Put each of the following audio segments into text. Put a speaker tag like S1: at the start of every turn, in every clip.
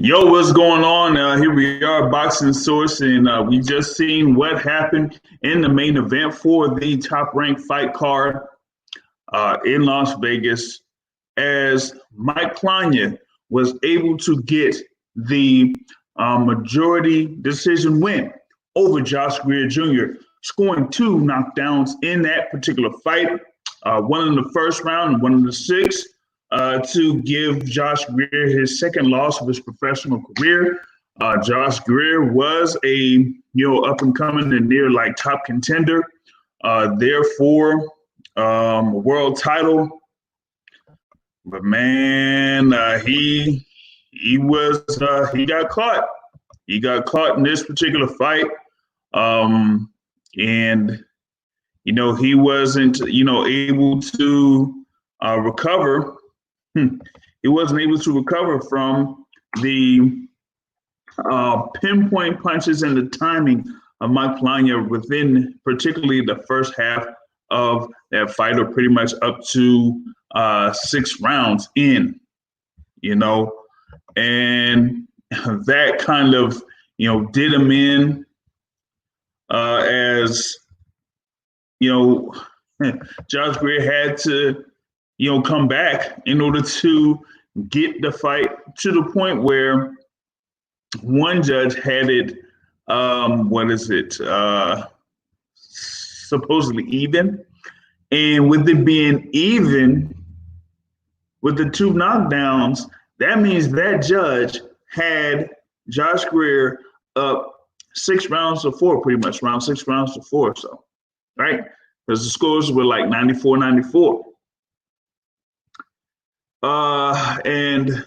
S1: Yo, what's going on? Here we are, Boxing Source, and we just seen what happened in the main event for the top-ranked fight card in Las Vegas, as Mike Plania was able to get the majority decision win over Josh Greer Jr., scoring two knockdowns in that particular fight, one in the first round and one in the sixth. To give Josh Greer his second loss of his professional career. Josh Greer was a up and coming and near like top contender, therefore a world title. But man, he got caught. He got caught in this particular fight, and he wasn't able to recover. He wasn't able to recover from the pinpoint punches and the timing of Mike Plania within particularly the first half of that fight, or pretty much up to 6 rounds in, and that kind of, did him in as, Josh Greer had to come back in order to get the fight to the point where one judge had it, supposedly even. And with it being even with the two knockdowns, that means that judge had Josh Greer up 6 rounds to 4, pretty much around 6 rounds to 4. So, right? Because the scores were like 94-94. And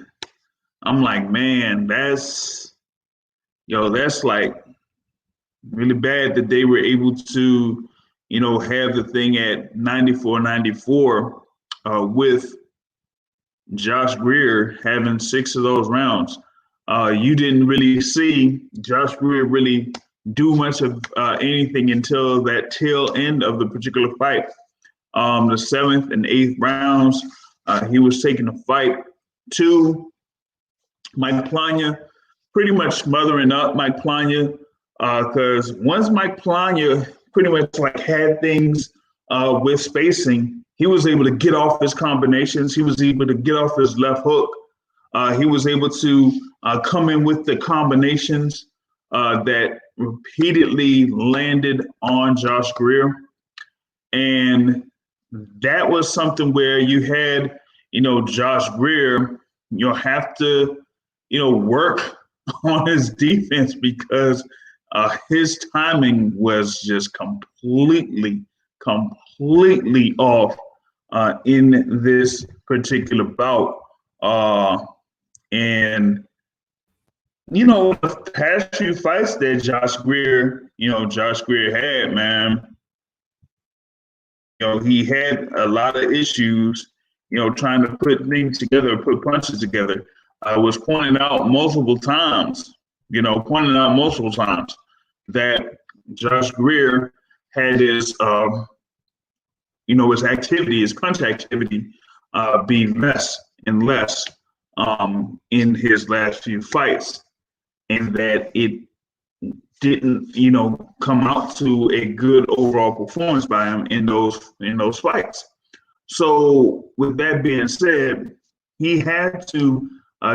S1: I'm like, man, that's like really bad that they were able to, have the thing at 94-94, with Josh Greer having 6 of those rounds. You didn't really see Josh Greer really do much of anything until that tail end of the particular fight. The 7th and 8th rounds, he was taking the fight to Mike Plania, pretty much smothering up Mike Plania, because once Mike Plania pretty much like had things with spacing, he was able to get off his combinations. He was able to get off his left hook. He was able to come in with the combinations that repeatedly landed on Josh Greer. And that was something where you had, Josh Greer, have to, work on his defense, because his timing was just completely off in this particular bout. And, the past few fights that Josh Greer had, man, he had a lot of issues, trying to put things together, put punches together. I was pointing out multiple times that Josh Greer had his, his activity, his punch activity, be less and less in his last few fights, and that it didn't, come out to a good overall performance by him in those fights. So with that being said, he had to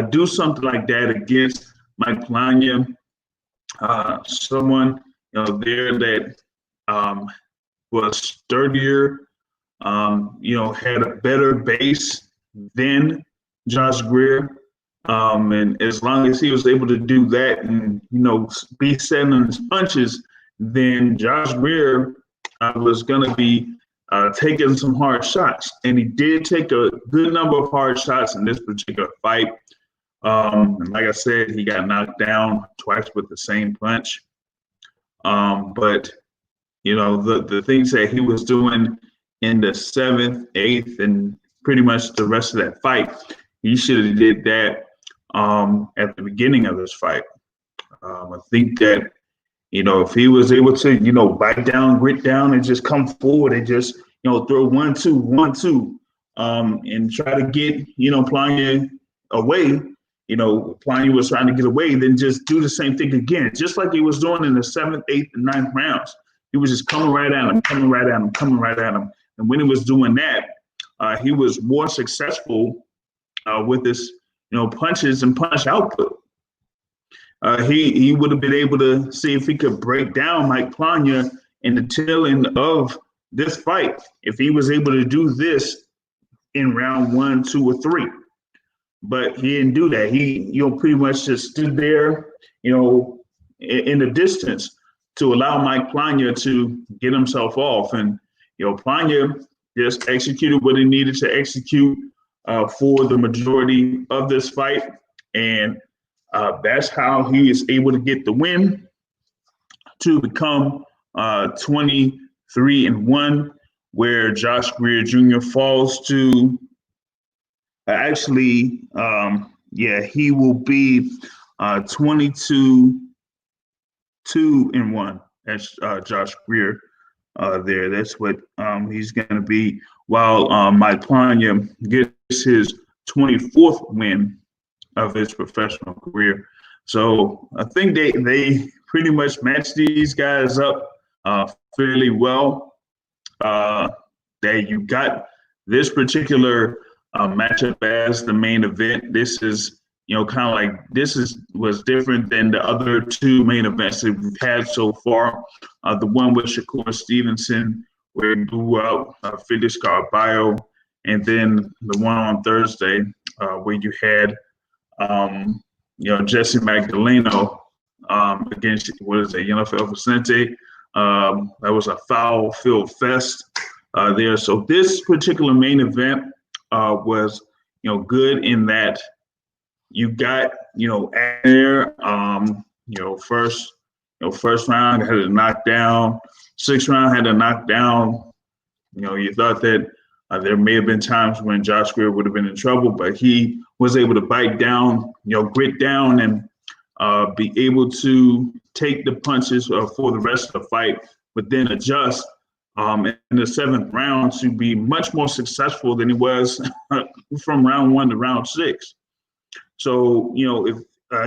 S1: do something like that against Mike Plania, someone there that was sturdier, had a better base than Josh Greer. And as long as he was able to do that and, be setting his punches, then Josh Greer was going to be taking some hard shots. And he did take a good number of hard shots in this particular fight. And like I said, he got knocked down twice with the same punch. But, the things that he was doing in the 7th, 8th, and pretty much the rest of that fight, he should have did that at the beginning of this fight. I think that, if he was able to, bite down, grit down, and just come forward and just, throw 1-2, 1-2, and try to get, Plania away, Plania was trying to get away, then just do the same thing again, just like he was doing in the 7th, 8th, and 9th rounds. He was just coming right at him, coming right at him, coming right at him. And when he was doing that, he was more successful with his, punches and punch output. He would have been able to see if he could break down Mike Plania in the tail end of this fight. If he was able to do this in round 1, 2, or 3. But he didn't do that. He, pretty much just stood there, in the distance to allow Mike Plania to get himself off. And, Plania just executed what he needed to execute for the majority of this fight. And that's how he is able to get the win to become 23-1, where Josh Greer Jr. falls to he will be 22-1 as Josh Greer there. That's what he's going to be, while Mike Plania gets his 24th win of his professional career. So I think they pretty much match these guys up fairly well. That you got this particular matchup as the main event. This is, kind of like was different than the other 2 main events that we've had so far. The one with Shakur Stevenson, where he blew out Felix Caraballo, and then the one on Thursday where you had, Jesse Magdaleno against, NFL Vicente. That was a foul-filled fest there. So this particular main event was, good in that you got, there, first round had a knockdown, 6th round had a knockdown. You thought that there may have been times when Josh Greer would have been in trouble, but he was able to bite down, grit down, and be able to take the punches for the rest of the fight, but then adjust in the 7th round to be much more successful than he was from round 1 to round 6. So, if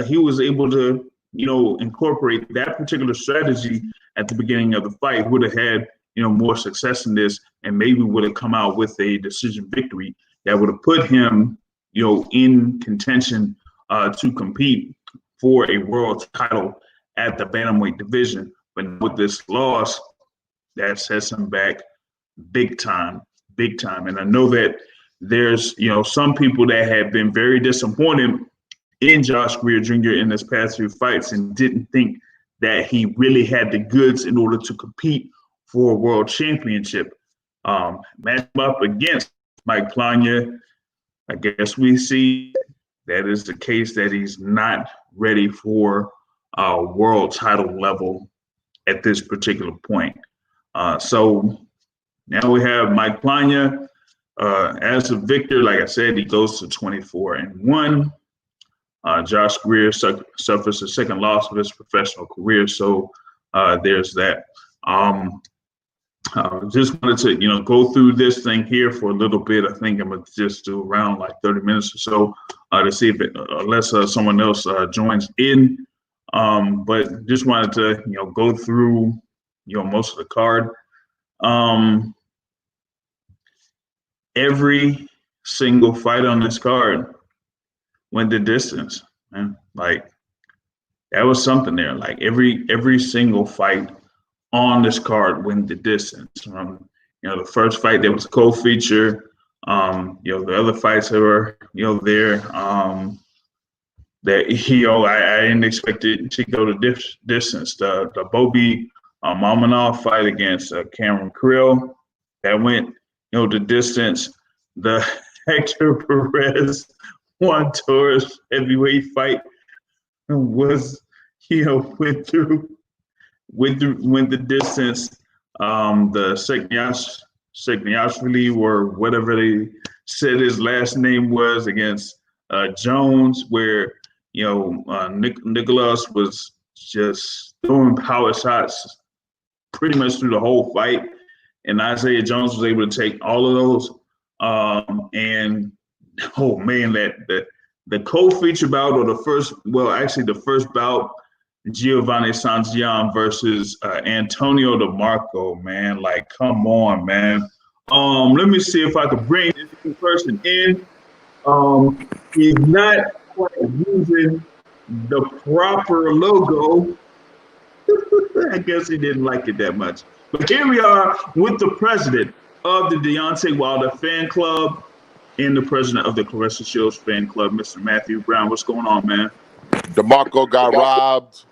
S1: he was able to, incorporate that particular strategy at the beginning of the fight, would have had, more success in this, and maybe would have come out with a decision victory that would have put him, in contention to compete for a world title at the bantamweight division. But with this loss, that sets him back big time. And I know that there's, some people that have been very disappointed in Josh Greer Jr. in this past few fights and didn't think that he really had the goods in order to compete for a world championship. Match him up against Mike Plania, I guess we see that is the case, that he's not ready for a world title level at this particular point. So now we have Mike Plania as a victor. Like I said, he goes to 24-1. Josh Greer suffers a 2nd loss of his professional career. So there's that. Just wanted to, go through this thing here for a little bit. I think I'm gonna just do around like 30 minutes or so to see if unless someone else joins in. But just wanted to, go through, most of the card. Every single fight on this card went the distance, man. Like, that was something there. Like every single fight on this card went the distance. The first fight that was a co-feature, the other fights that were, there, that, I didn't expect it to go the distance. The Bobby Mamanov fight against Cameron Krill, that went, the distance. The Hector Perez Juan Torres heavyweight fight was, went the distance. The Segniashvili, or whatever they said his last name was, against Jones, where Nicholas was just throwing power shots pretty much through the whole fight, and Isaiah Jones was able to take all of those. And oh man, that the co-feature bout, or the first bout, Giovanni Santillan versus Antonio DeMarco, man. Like, come on, man. Let me see if I could bring this person in. He's not quite using the proper logo. I guess he didn't like it that much. But here we are with the president of the Deontay Wilder fan club and the president of the Clarissa Shields fan club, Mr. Matthew Brown. What's going on, man?
S2: DeMarco got robbed.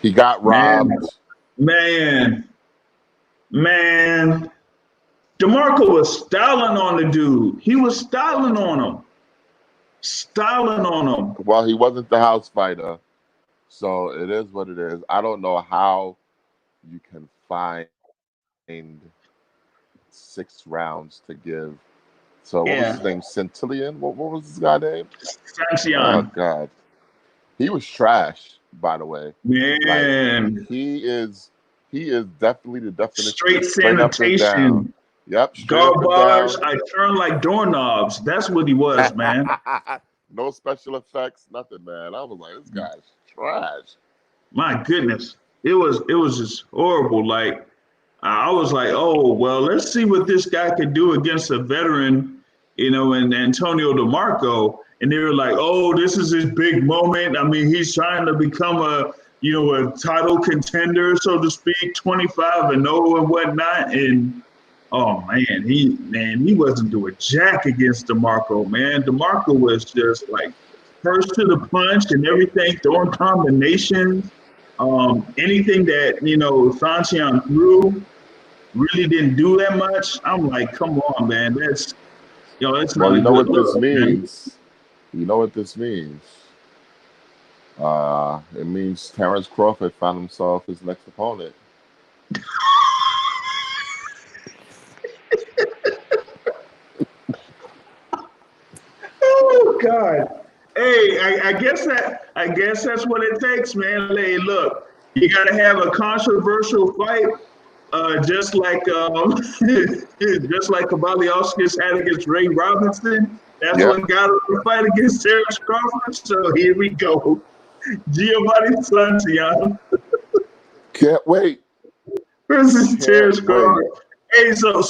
S2: He got robbed.
S1: Man. DeMarco was styling on the dude. He was styling on him.
S2: Well, he wasn't the house fighter. So it is what it is. I don't know how you can find 6 rounds to give. So what was his name? Centillion? What was this guy's name?
S1: Santillan.
S2: Oh God. He was trash, by the way.
S1: Man.
S2: Like, he is definitely the definition.
S1: Straight sanitation.
S2: Yep.
S1: Garbage. I turn like doorknobs. That's what he was, man.
S2: No special effects, nothing, man. I was like, this guy's trash.
S1: My goodness. It was just horrible. Like, I was like, oh, well, let's see what this guy could do against a veteran, and Antonio DeMarco. And they were like, oh, this is his big moment. I mean, he's trying to become a title contender, so to speak, 25-0 and whatnot. And oh man, he wasn't doing jack against DeMarco, man. DeMarco was just like first to the punch and everything, throwing combinations. Anything that Santillan threw really didn't do that much. I'm like, come on, man. That's not
S2: well,
S1: a good
S2: this
S1: look,
S2: means. Man. You know what this means? It means Terrence Crawford found himself his next opponent.
S1: Oh God! Hey, I guess that's what it takes, man. Hey, look, you got to have a controversial fight, just like Kavaliauskas had against Ray Robinson. That's what got him to fight against Terrence Crawford. So here we go, Giovanni Santillan.
S2: Can't wait.
S1: Versus Terrence Crawford. Hey, so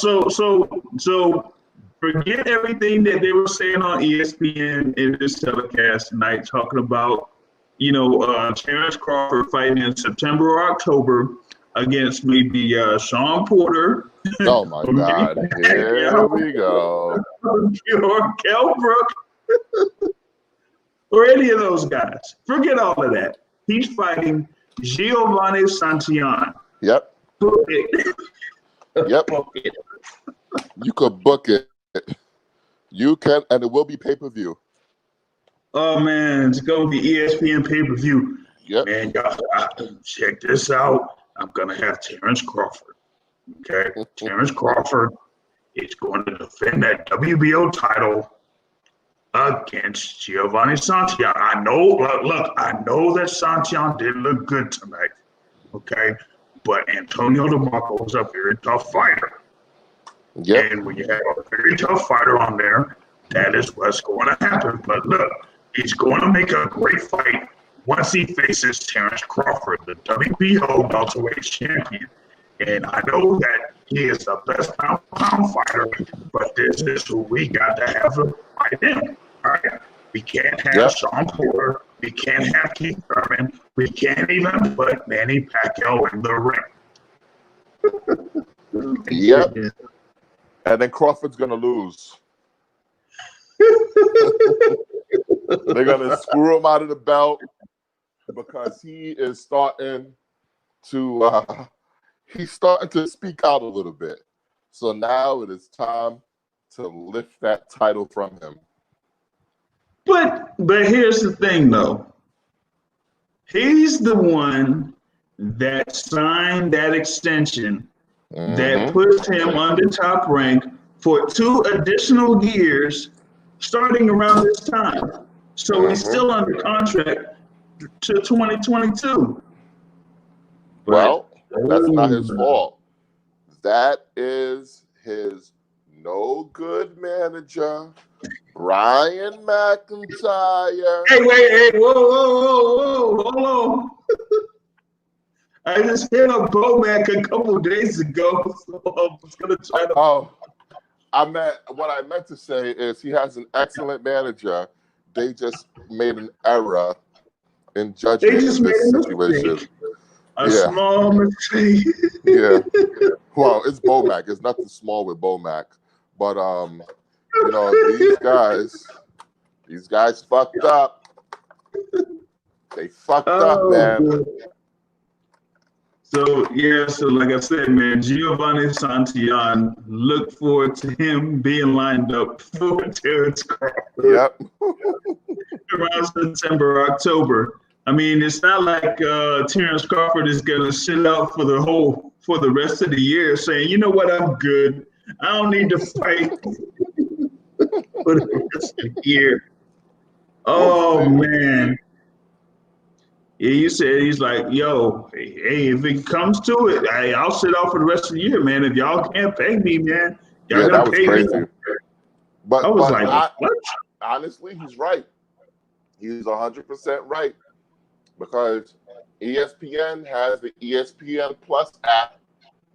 S1: forget everything that they were saying on ESPN in this telecast tonight, talking about, Terrence Crawford fighting in September or October against maybe Sean Porter.
S2: Oh my God! Here we go.
S1: Or Kell Brook, or any of those guys. Forget all of that. He's fighting Giovanni Santillan.
S2: Yep.
S1: Book it.
S2: Yep.
S1: Book it.
S2: You could book it. You can, and it will be pay-per-view.
S1: Oh man, it's gonna be ESPN pay-per-view.
S2: Yep.
S1: Man, y'all check this out. I'm gonna have Terrence Crawford. Okay, Terrence Crawford is going to defend that WBO title against Giovanni Santillan. I know. Look, I know that Santillan did look good tonight. Okay, but Antonio DeMarco is a very tough fighter.
S2: Yep.
S1: And when you have a very tough fighter on there, that is what's going to happen. But look, he's going to make a great fight once he faces Terrence Crawford, the WBO welterweight champion. And I know that he is the best pound fighter, but this is who we got to have to fight him. All right. We can't have Sean Porter. We can't have Keith Thurman. We can't even put Manny Pacquiao in the ring.
S2: Yep. And then Crawford's going to lose. They're going to screw him out of the belt because he is starting to speak out a little bit. So now it is time to lift that title from him.
S1: But here's the thing, though. He's the one that signed that extension that puts him under Top Rank for 2 additional years starting around this time. So he's still under contract to 2022.
S2: Well, that's not his fault. That is his no good manager Brian McIntyre.
S1: Hey, wait, hey, whoa, hold on. I just hit up Bomac a couple days ago, so I was gonna try to.
S2: Oh, what I meant to say is he has an excellent manager. They just made an error in
S1: They
S2: judgment
S1: just
S2: in
S1: made
S2: this
S1: a
S2: situation.
S1: mistake. A
S2: Yeah,
S1: small mistake.
S2: yeah. Well, it's Bomac. It's nothing small with Bomac, but these guys fucked up. They fucked up,
S1: Oh,
S2: man.
S1: good. So yeah, so like I said, man, Giovanni Santillan, look forward to him being lined up for Terrence Crawford
S2: Yep.
S1: around September, October. I mean, it's not like Terrence Crawford is gonna sit out for the rest of the year, saying, you know what, I'm good. I don't need to fight for the rest of the year.
S2: We'll
S1: Oh
S2: see.
S1: man. Yeah, you said he's like, yo, hey, if it comes to it, I'll sit out for the rest of the year, man. If y'all can't pay me, man, y'all
S2: Yeah,
S1: gotta
S2: that was
S1: pay me.
S2: crazy.
S1: I
S2: But
S1: was like, what?
S2: honestly, he's right. He's 100% right because ESPN has the ESPN Plus app,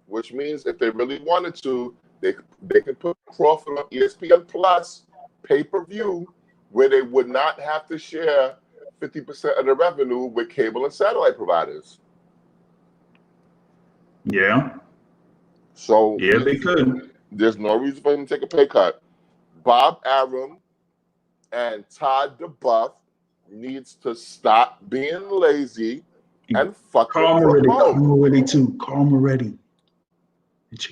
S2: which means if they really wanted to, they could put Crawford on ESPN Plus pay-per-view, where they would not have to share 50% of the revenue with cable and satellite providers.
S1: Yeah,
S2: So
S1: yeah, they could.
S2: there's no reason for him to take a pay cut. Bob Arum and Todd DeBuff needs to stop being lazy and fucking promote.
S1: Carl Moretti too. Carl Moretti.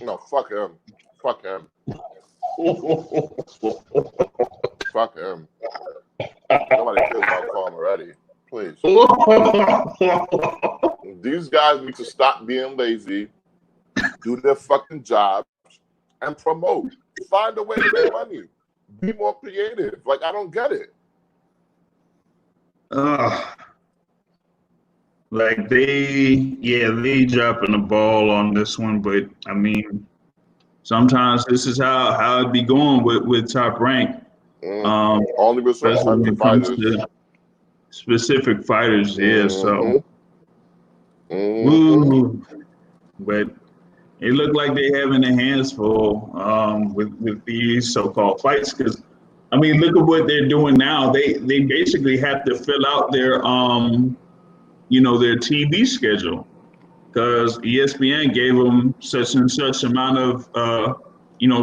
S2: No, fuck him. Fuck him. Fuck him. Nobody cares about Carl Moretti. Please. These guys need to stop being lazy, do their fucking jobs, and promote. Find a way to make money. Be more creative. Like, I don't get it.
S1: Like they dropping the ball on this one, but I mean, sometimes this is how it be going with Top Rank.
S2: Only with certain
S1: Especially
S2: types
S1: when
S2: of
S1: it comes
S2: fighters.
S1: to specific fighters, yeah. So,
S2: Mm-hmm.
S1: but it looked like they having their hands full with these so-called fights. Because I mean, look at what they're doing now. They basically have to fill out their their TV schedule because ESPN gave them such and such amount of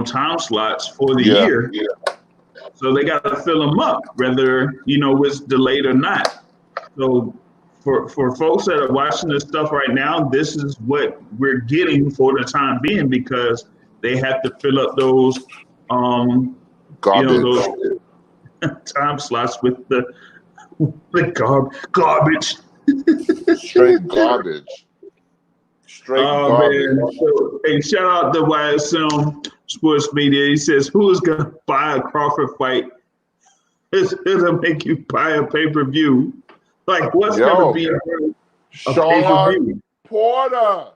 S1: time slots for the
S2: Yeah.
S1: year. So they got to fill them up, whether it's delayed or not. So for folks that are watching this stuff right now, this is what we're getting for the time being because they have to fill up those
S2: Garbage.
S1: those time slots with the garbage.
S2: Straight garbage. Straight garbage.
S1: Man. So, hey, shout out to YSM Sports Media. He says, who is going to buy a Crawford fight? It'll make you buy a pay-per-view. Like, what's going to be a pay-per-view?
S2: Porter.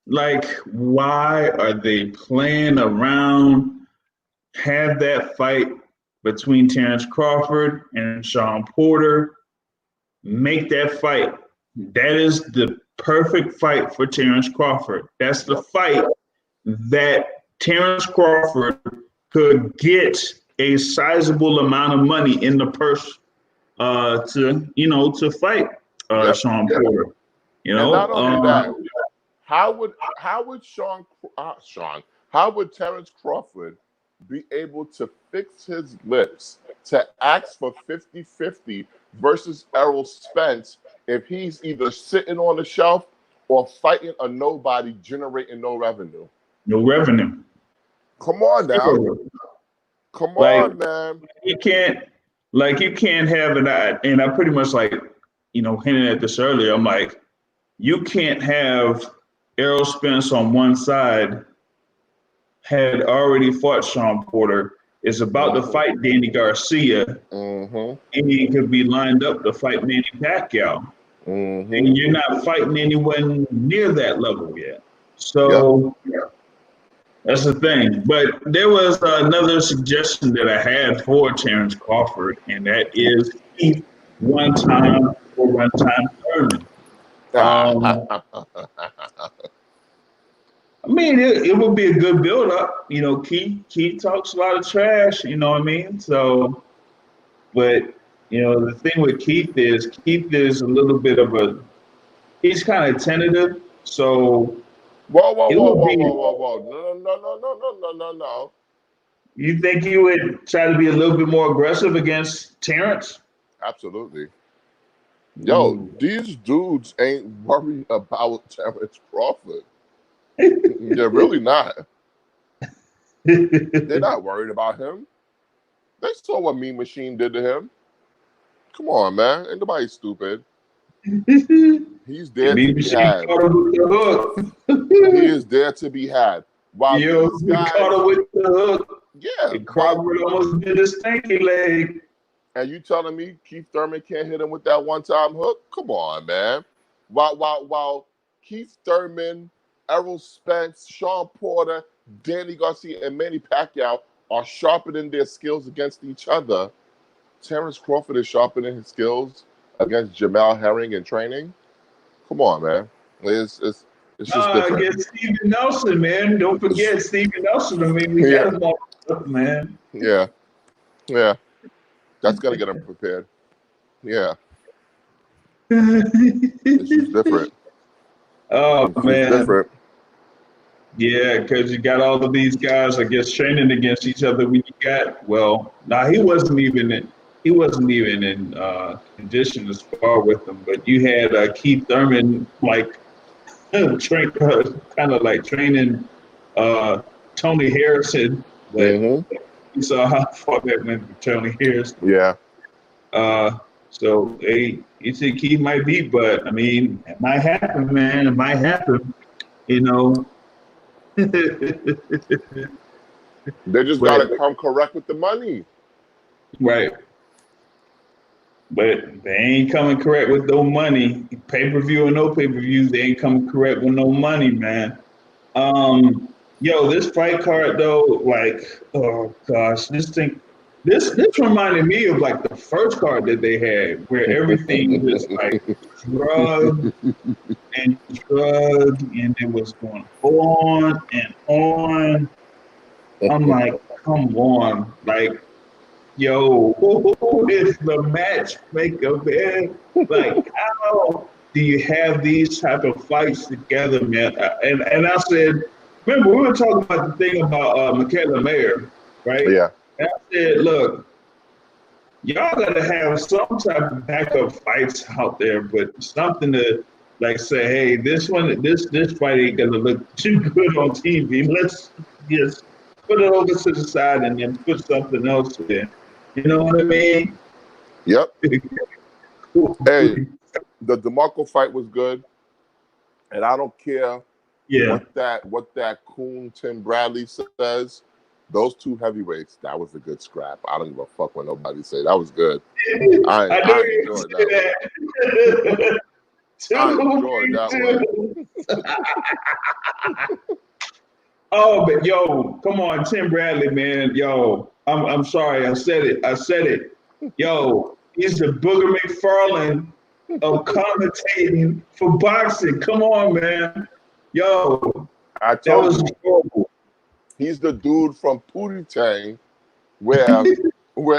S1: Like, why are they playing around? Have that fight between Terrence Crawford and Sean Porter. Make that fight. That is the perfect fight for Terrence Crawford. That's the fight that Terrence Crawford could get a sizable amount of money in the purse to fight Sean Porter.
S2: And not only that, how would Terrence Crawford be able to fix his lips to ask for 50-50 versus Errol Spence if he's either sitting on the shelf or fighting a nobody generating no revenue?
S1: No revenue.
S2: Come on now. Come on, man.
S1: You can't have an and I pretty much hinted at this earlier. I'm like, you can't have Errol Spence on one side had already fought Sean Porter, is about to fight Danny Garcia, and he could be lined up to fight Manny Pacquiao. And you're not fighting anyone near that level yet. So That's the thing. But there was another suggestion that I had for Terrence Crawford, and that is Keith one time or one time Thurman. Um, I mean, it would be a good build up. You know, Keith talks a lot of trash. You know what I mean? So, but you know, the thing with Keith is a little bit of a he's kind of tentative. So
S2: Whoa, whoa,
S1: it
S2: whoa,
S1: would
S2: whoa,
S1: be.
S2: whoa, whoa, whoa. No, no, no, no, no, no, no, no.
S1: You think you would try to be a little bit more aggressive against Terrence?
S2: Absolutely. Yo,
S1: Ooh.
S2: these dudes ain't worried about Terrence Crawford. They're really not. They're not worried about him. They saw what Mean Machine did to him. Come on, man. Ain't nobody stupid. He's there to
S1: Mean
S2: be
S1: Machine
S2: had.
S1: caught him with the hook.
S2: He is there to be had. While
S1: Yo,
S2: these
S1: he caught
S2: guys,
S1: him with the hook.
S2: yeah,
S1: And Crawford almost did his stanky leg.
S2: and you telling me Keith Thurman can't hit him with that one-time hook? Come on, man. While Keith Thurman, Errol Spence, Sean Porter, Danny Garcia, and Manny Pacquiao are sharpening their skills against each other, Terrence Crawford is sharpening his skills against Jamal Herring in training. Come on, man. It's just different.
S1: Against Steven Nelson, man. Don't forget Steven Nelson. I mean, we
S2: Yeah,
S1: got him all up, man.
S2: yeah, yeah. That's gonna get him prepared. Yeah, it's just different.
S1: Oh
S2: It's just
S1: man,
S2: different.
S1: yeah, because you got all of these guys, I guess, training against each other. When you got he wasn't even in condition to spar with them. But you had Keith Thurman like train, kind of like training Tony Harrison, but
S2: Mm-hmm.
S1: you saw how far that went with Tony Harrison.
S2: Yeah.
S1: So hey, you think he might be, but I mean, it might happen, man. It might happen, you know.
S2: They just
S1: But
S2: gotta come correct with the money.
S1: right, but they ain't coming correct with no money. Pay per view or no pay per views, they ain't coming correct with no money, man. Yo, this fight card though, like, oh gosh, this reminded me of like the first card that they had, where everything was like drug and drug, and it was going on and on. I'm like, come on, like, yo, who is the matchmaker, man? Like, how do you have these type of fights together, man? And I said, remember, we were talking about the thing about Michaela Mayer, right?
S2: Yeah.
S1: And I said, look, y'all got to have some type of backup fights out there, but something to like say, hey, this fight ain't gonna look too good on TV. Let's just put it over to the side and then put something else in. You know what I mean?
S2: Yep. Hey, the DeMarco fight was good, and I don't care
S1: Yeah.
S2: what that coon Tim Bradley says. Those two heavyweights, that was a good scrap. I don't give a fuck what nobody say. That was good.
S1: I know
S2: I
S1: you
S2: enjoyed
S1: say
S2: that. I enjoyed that one.
S1: Oh, but yo, come on, Tim Bradley, man. Yo, I'm sorry, I said it. Yo, he's the Booger McFarlane of commentating for boxing. Come on, man. Yo,
S2: I
S1: that
S2: told
S1: was
S2: you,
S1: horrible.
S2: he's the dude from Pootie Tang, where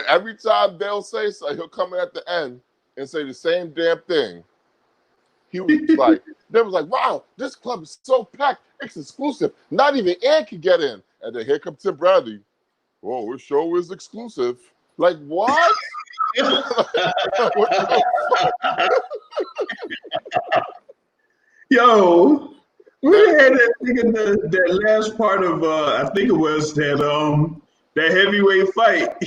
S2: every time they'll say something, he'll come in at the end and say the same damn thing. He was like, they was like, wow, this club is so packed, it's exclusive. Not even Ann can get in. And then here comes Tim Bradley. Oh, this show is exclusive. Like, what? What the fuck?
S1: Yo, we had that thing in that last part of I think it was that heavyweight fight.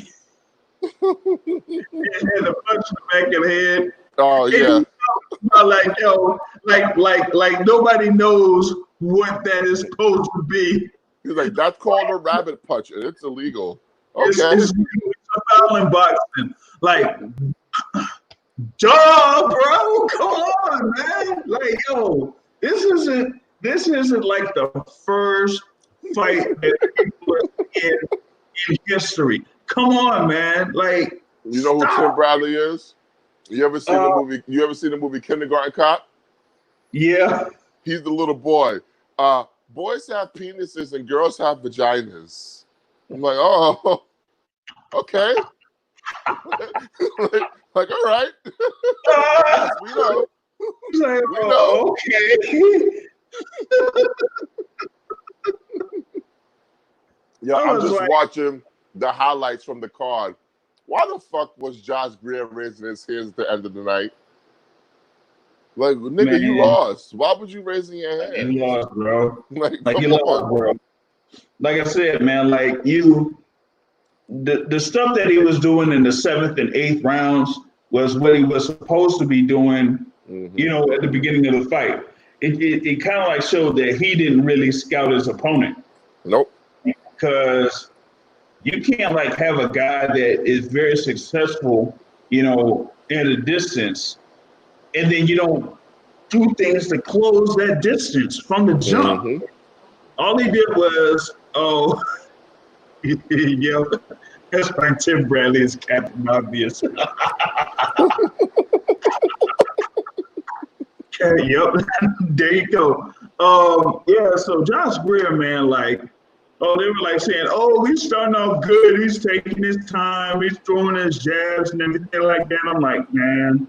S1: It had a punch in the back of the head.
S2: Oh, yeah.
S1: Like, yo, like nobody knows what that is supposed to be.
S2: He's like, that's called a rabbit punch, and it's illegal.
S1: It's
S2: Okay.
S1: a foul in boxing. Like, duh, bro, come on, man. Like, yo, this isn't like the first fight that people in history. Come on, man. Like,
S2: you know who Tim Bradley is? You ever seen the movie? You ever seen the movie Kindergarten Cop?
S1: Yeah.
S2: He's the little boy. Boys have penises and girls have vaginas. I'm like, oh, okay. like, all right. Yes, we know.
S1: Like,
S2: We know.
S1: Okay.
S2: Yeah, I'm just watching the highlights from the card. Why the fuck was Josh Greer raising his hands at the end of the night? Like, nigga,
S1: man,
S2: you lost. Why would you raising your hands?
S1: You lost, bro.
S2: Like
S1: you lost, bro. Like I said, man, like the stuff that he was doing in the 7th and 8th rounds was what he was supposed to be doing, you know, at the beginning of the fight. It kind of like showed that he didn't really scout his opponent.
S2: Nope.
S1: Because you can't like have a guy that is very successful, you know, at a distance, and then you don't do things to close that distance from the jump. All he did was, yeah, that's why Tim Bradley is Captain Obvious. Okay, yep, there you go. Yeah, so Josh Greer, man, like, they were like saying, he's starting off good. He's taking his time. He's throwing his jabs and everything like that. I'm like, man,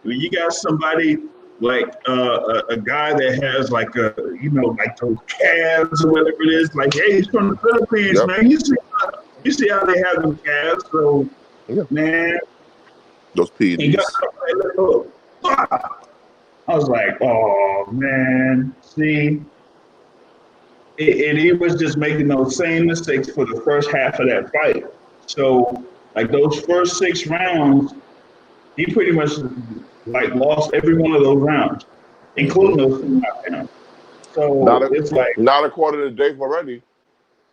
S1: when you got somebody like a guy that has like like those calves or whatever it is, like, hey, he's from the Philippines, man. You see how they have them calves, so man,
S2: those PEDs.
S1: I was like, oh man, see. And he was just making those same mistakes for the first half of that fight. So, like those first 6 rounds, he pretty much like lost every one of those rounds, including those 2 knockdowns. So it's like
S2: not according to Dave Moretti.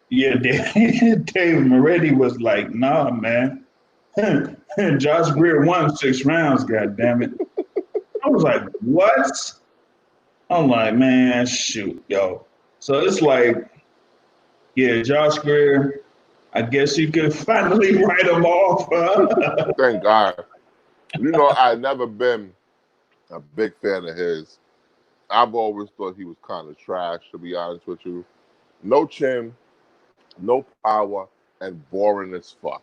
S1: Yeah, Dave Moretti was like, nah, man. Josh Greer won 6 rounds, God damn it. I was like, what? I'm like, man, shoot, yo. So it's like, yeah, Josh Greer, I guess you could finally write him off.
S2: Thank God. You know, I've never been a big fan of his. I've always thought he was kind of trash, to be honest with you. No chin, no power, and boring as fuck.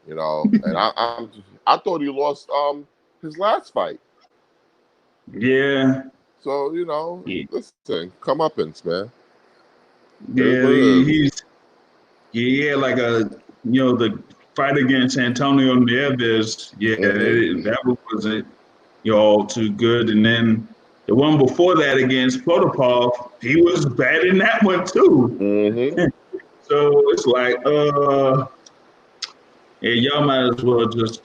S2: You know, and I thought he lost his last fight.
S1: Yeah.
S2: So, you know, listen, comeuppance, man.
S1: Yeah, he had like the fight against Antonio Nieves. Yeah, that wasn't all too good. And then the one before that against Protopov, he was bad in that one too. So it's like, yeah, y'all might as well just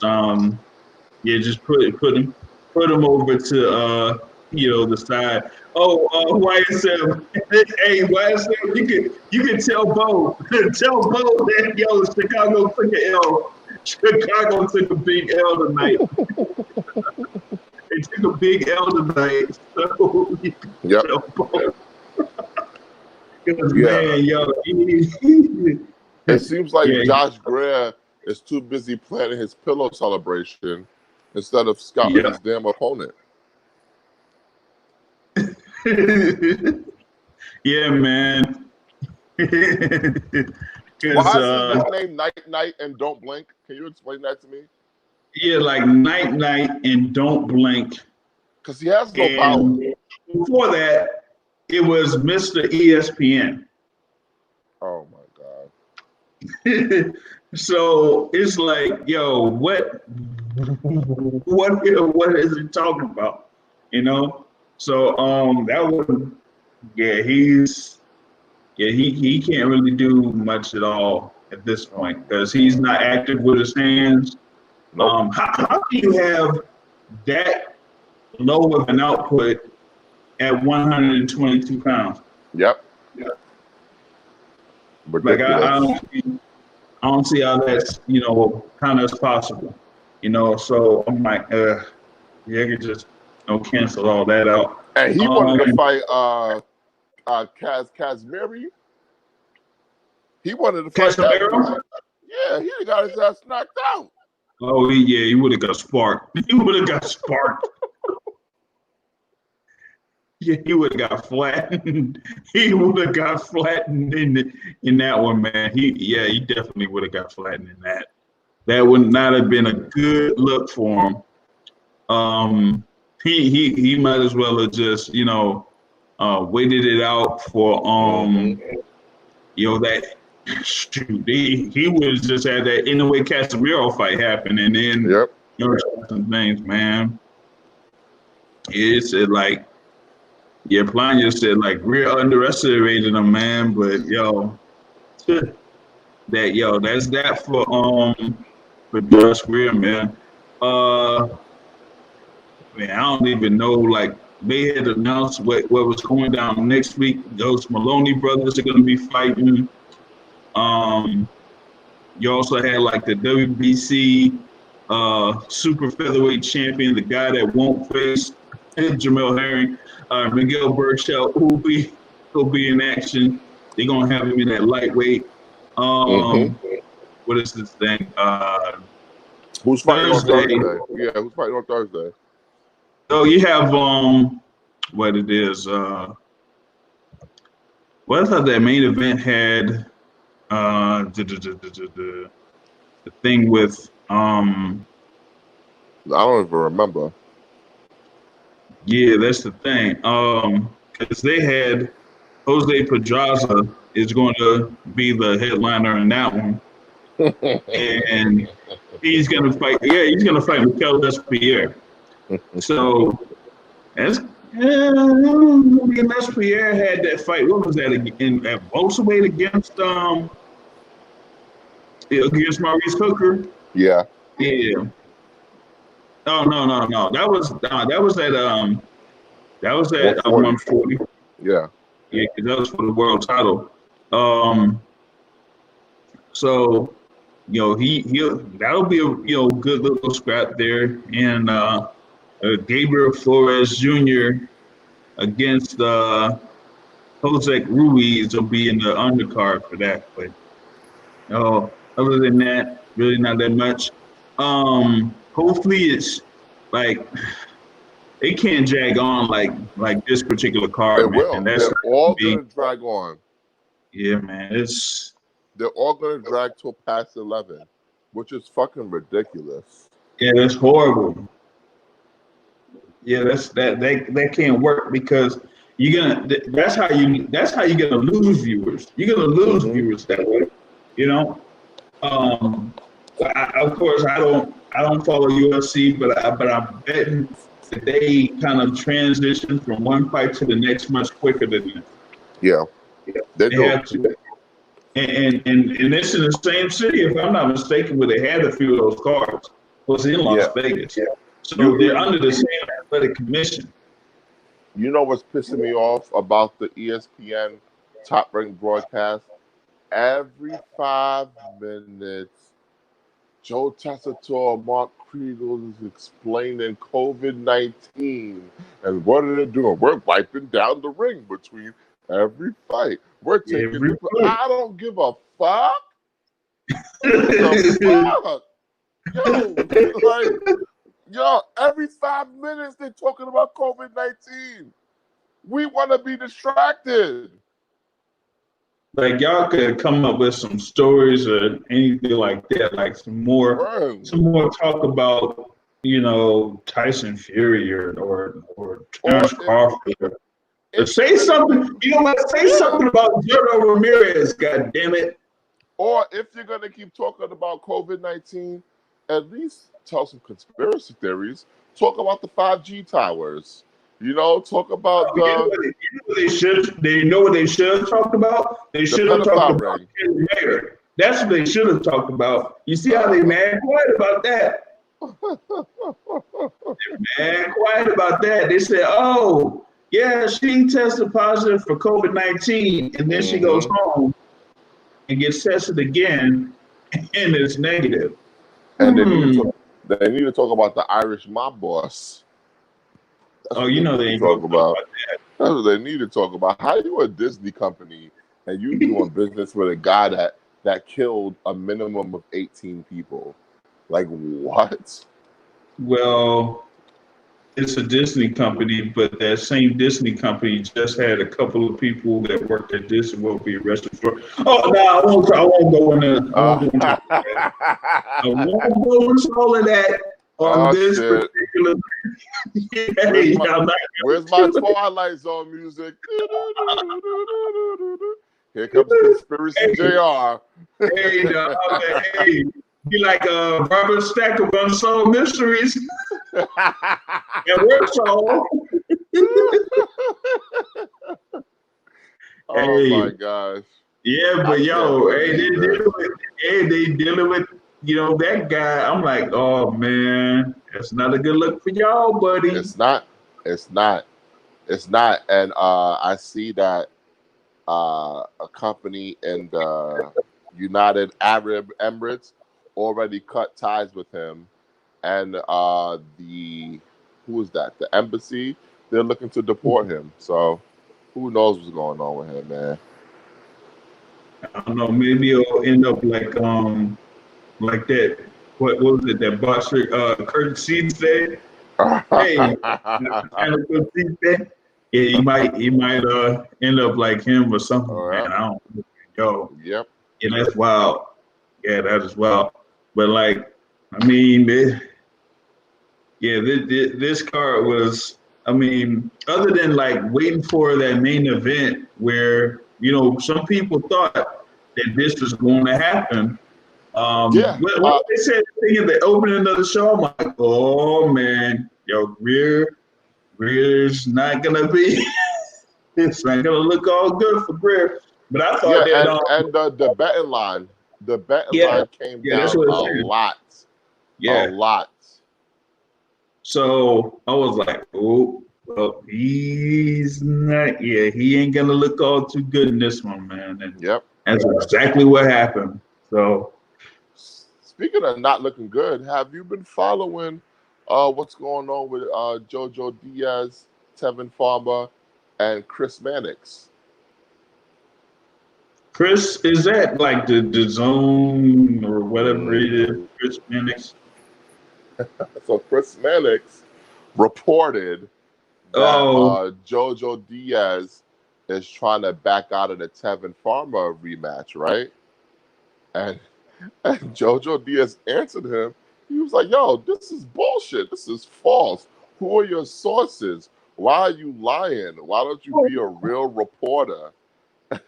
S1: just put him over to the side. YSM, hey YSM, you can tell Bo that Chicago took an L. Chicago took a big L tonight. They took a big L tonight. So you can tell Bo. Man,
S2: it seems like Josh Greer is too busy planning his pillow celebration instead of scouting his damn opponent.
S1: Yeah, man.
S2: Why is his nickname Night Night and Don't Blink? Can you explain that to me?
S1: Yeah, like Night Night and Don't Blink.
S2: Because he has no power.
S1: Before that, it was Mr. ESPN.
S2: Oh my God.
S1: So it's like, yo, what is he talking about? You know? So that was he can't really do much at all at this point because he's not active with his hands.
S2: Nope.
S1: How do you have that low of an output at 122 pounds?
S2: Yep.
S1: Like I don't see how that's kind of possible. So I'm like, I could just cancel all that out.
S2: And he wanted to fight Casimiri, he wanted to fight that.
S1: Casemiro?
S2: Yeah, he got his ass knocked out.
S1: Oh, he would have got sparked. He would have got sparked. Yeah, he would have got flattened. He would have got flattened in that one, man. He definitely would have got flattened in that. That would not have been a good look for him. He might as well have just waited it out for that shoot. He would have just had that in the way Casemiro fight happen, and then some things, man. It said Plania said Greer underestimated him, man. But that's that for Josh Greer, man. Man, I don't even know. They had announced what was going down next week. Those Maloney brothers are going to be fighting. You also had the WBC super featherweight champion, the guy that won't face Jamel Herring, Miguel Burchell, who'll be in action. They're gonna have him in that lightweight. What is this thing?
S2: Who's fighting on Thursday? Yeah, who's fighting on Thursday?
S1: Oh, you have what it is. Well, I thought that main event had the thing with
S2: I don't even remember.
S1: Yeah, that's the thing. Because they had Jose Pedraza is going to be the headliner in that one, and he's going to fight. Yeah, he's going to fight Mikel Espierre. So that's Espierre had that fight. What was that again? At welterweight against Maurice Hooker.
S2: Yeah.
S1: Yeah. Oh no. That was at 140.
S2: Yeah.
S1: Yeah, because that was for the world title. So that'll be a good little scrap there, and Gabriel Flores Jr. against Jose Ruiz will be in the undercard for that. But other than that, really not that much. Hopefully it's it can't drag on like this particular card,
S2: it
S1: man.
S2: Will. They're all gonna drag on.
S1: Yeah, man.
S2: They're all gonna drag till past 11, which is fucking ridiculous.
S1: Yeah, that's horrible. Yeah, that can't work because that's how you're gonna lose viewers. You're gonna lose viewers that way. Of course I don't follow UFC, but I'm betting that they kind of transition from one fight to the next much quicker than this.
S2: Yeah.
S1: They have to. And it's in the same city, if I'm not mistaken, where they had a few of those cards. It was in Las Vegas. Yeah. So they're under the same athletic commission.
S2: You know what's pissing me off about the ESPN Top Rank broadcast? Every 5 minutes, Joe Tessitore, Mark Kriegel is explaining COVID-19 and what are they doing? We're wiping down the ring between every fight. We're taking I don't give a fuck. Yo, every 5 minutes they're talking about COVID-19. We want to be distracted.
S1: Y'all could come up with some stories or anything like that, some more talk about, Tyson Fury or Terrence Crawford. Say something. Say something about Gerardo Ramirez. God damn it.
S2: Or if you're gonna keep talking about COVID-19, at least tell some conspiracy theories. Talk about the 5G towers. Talk about
S1: They know what they should have talked about. They should have talked about Mayor. That's what they should have talked about. You see how they mad quiet about that? They're mad quiet about that. They said, "Oh, yeah, she tested positive for COVID-19, and then she goes home and gets tested again, and it's negative."
S2: And they need to talk about the Irish mob boss.
S1: That's they ain't talk about that.
S2: That's what they need to talk about. How you a Disney company and you doing business with a guy that killed a minimum of 18 people? Like what?
S1: Well, it's a Disney company, but that same Disney company just had a couple of people that worked at Disney will be arrested for. Oh no, I won't go into. I won't go into all that. I won't go into all of that on
S2: Oh
S1: this
S2: shit.
S1: particular. Hey, I'm not
S2: Where's my
S1: gonna do
S2: Twilight Zone music? Here comes Conspiracy
S1: it.
S2: JR.
S1: Hey, hey, be like Robert Stack of Unsolved Mysteries. And we're so.
S2: Oh
S1: Hey,
S2: my gosh.
S1: yeah,
S2: I
S1: but
S2: can't
S1: yo, hey,
S2: believe it.
S1: they dealing with, that guy. I'm like, oh man, that's not a good look for y'all, buddy.
S2: It's not. It's not. It's not. And I see that a company in the United Arab Emirates already cut ties with him, and the who is that? The embassy. They're looking to deport him. So who knows what's going on with him, man?
S1: I don't know. Maybe it'll end up like that. What was it? That boxer, Kurt Seed said. Hey, kind of good feedback. Yeah, he might end up like him or something,
S2: All
S1: man.
S2: right.
S1: I don't know. Yo,
S2: Yep.
S1: yeah, that's wild. Yeah, that is wild. But like, I mean, this card was. I mean, other than like waiting for that main event where some people thought that this was going to happen.
S2: Yeah.
S1: What they said in the opening of the show, I'm like, oh man, yo, Greer's not gonna be. It's not gonna look all good for Greer. But I thought
S2: Yeah.
S1: that,
S2: And the betting
S1: yeah,
S2: line came
S1: yeah, that's
S2: down
S1: what it
S2: a
S1: said.
S2: lot. A
S1: Yeah.
S2: lot.
S1: So I was like, oh, well, he's not. Yeah, he ain't gonna look all too good in this one, man. And
S2: Yep.
S1: that's exactly what happened. So
S2: Speaking of not looking good, have you been following what's going on with Jojo Diaz, Tevin Farmer, and Chris Mannix?
S1: Chris, is that like the zone or whatever it is?
S2: Mhm.
S1: Chris Minix.
S2: So Chris Mannix reported that
S1: Oh,
S2: Jojo Diaz is trying to back out of the Tevin Farmer rematch, right? And, and Jojo Diaz answered him. He was like, "Yo, this is bullshit. This is false. Who are your sources? Why are you lying? Why don't you be a real reporter?" And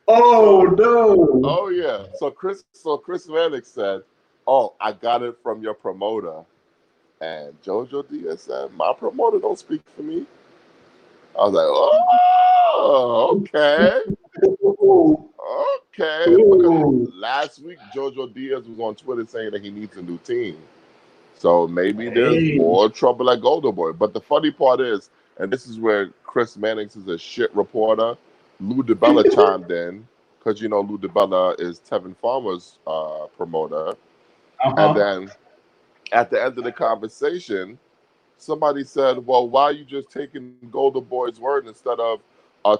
S1: oh
S2: so,
S1: no.
S2: oh yeah. So Chris Mannix said, "Oh, I got it from your promoter." And Jojo Diaz said, "My promoter don't speak for me." I was like, "Oh, okay, okay." Because last week Jojo Diaz was on Twitter saying that he needs a new team. So maybe there's
S1: Hey.
S2: more trouble at Golden Boy. But the funny part is, and this is where Chris Mannix is a shit reporter, Lou DiBella chimed in, because Lou DiBella is Tevin Farmer's promoter. And
S1: Uh-huh.
S2: then at the end of the conversation, somebody said, "Well, why are you just taking Golden Boy's word instead of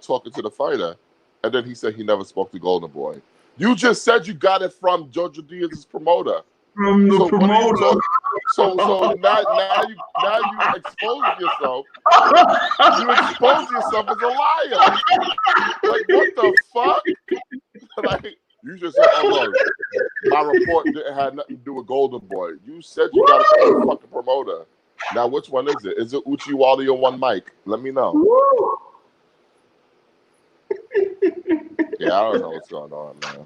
S2: talking to the fighter?" And then he said he never spoke to Golden Boy. You just said you got it from Jojo Diaz's promoter.
S1: From the
S2: So what are you
S1: promoter.
S2: talking? So now you expose yourself. You expose yourself as a liar. Like what the fuck? Like you just said, "Oh no, my report didn't have nothing to do with Golden Boy." You said you got it from your fucking promoter. Now which one is it? Is it Uchi Wally or One Mike? Let me know. Yeah, I don't know what's going on, man.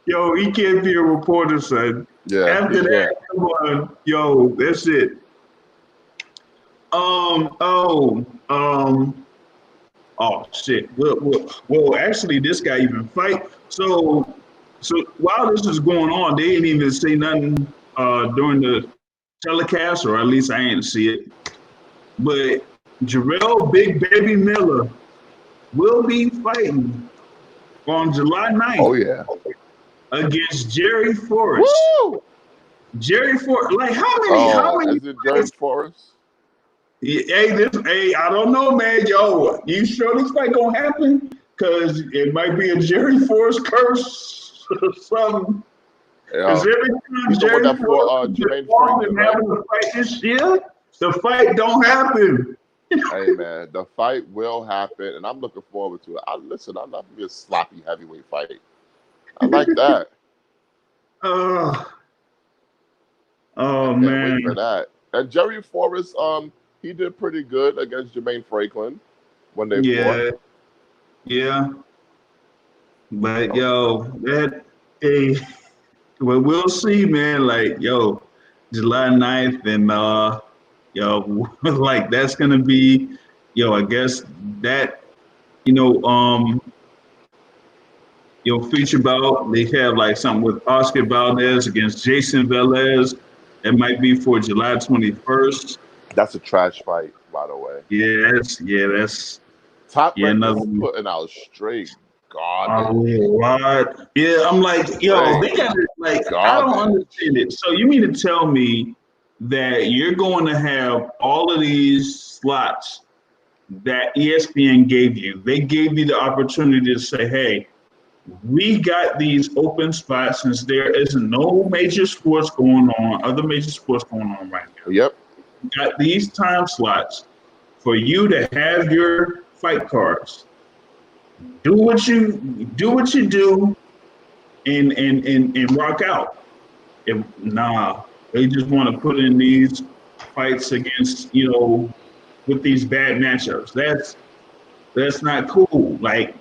S1: Yo, he can't be a reporter, son.
S2: Yeah, he
S1: After that,
S2: can't.
S1: come on, yo, that's it. Oh, oh shit. Well, actually, this guy even fight. So while this is going on, they didn't even say nothing during the telecast, or at least I didn't see it. But Jarrell Big Baby Miller will be fighting on July
S2: Oh
S1: 9th
S2: yeah.
S1: against Jerry Forrest.
S2: Woo!
S1: Jerry Ford, like how
S2: Oh,
S1: many
S2: is it Jerry
S1: fights?
S2: Forrest?
S1: Hey, I don't know, man. Yo, you sure this fight gonna happen? Cause it might be a Jerry Force curse or something.
S2: Yeah,
S1: Because every
S2: he's
S1: time
S2: the one
S1: Jerry
S2: that
S1: Force
S2: fought
S1: gets
S2: Jermaine
S1: involved
S2: Franklin,
S1: in
S2: right?
S1: having a fight this year, the fight don't happen.
S2: Hey man, the fight will happen, and I'm looking forward to it. Listen, I love me a sloppy heavyweight fight. I like that.
S1: Oh,
S2: I
S1: oh
S2: can't wait
S1: man,
S2: for that. And Jerry Forrest, he did pretty good against Jermaine Franklin when they fought.
S1: yeah, yeah. But
S2: So
S1: yo, hey, well, we'll see, man. Like, yo, July 9th, and yo, like that's gonna be, yo, I guess that, you know, feature bout. They have like something with Oscar Valdez against Jason Velez. It might be for July 21st.
S2: that's a trash fight, by the way.
S1: That's
S2: Top
S1: yeah,
S2: Rank
S1: another
S2: is putting out straight
S1: a
S2: garbage.
S1: lot. Yeah, I'm like, yo,
S2: Straight
S1: they got it. Like, I don't
S2: garbage.
S1: understand it. So you mean to tell me that you're going to have all of these slots that ESPN gave you? They gave you the opportunity to say, hey, we got these open spots since there is no major sports going on, other major sports going on right now.
S2: Yep.
S1: We got these time slots for you to have your fight cards. Do what you do and rock out. Nah, they just want to put in these fights against, with these bad matchups. That's not cool. Like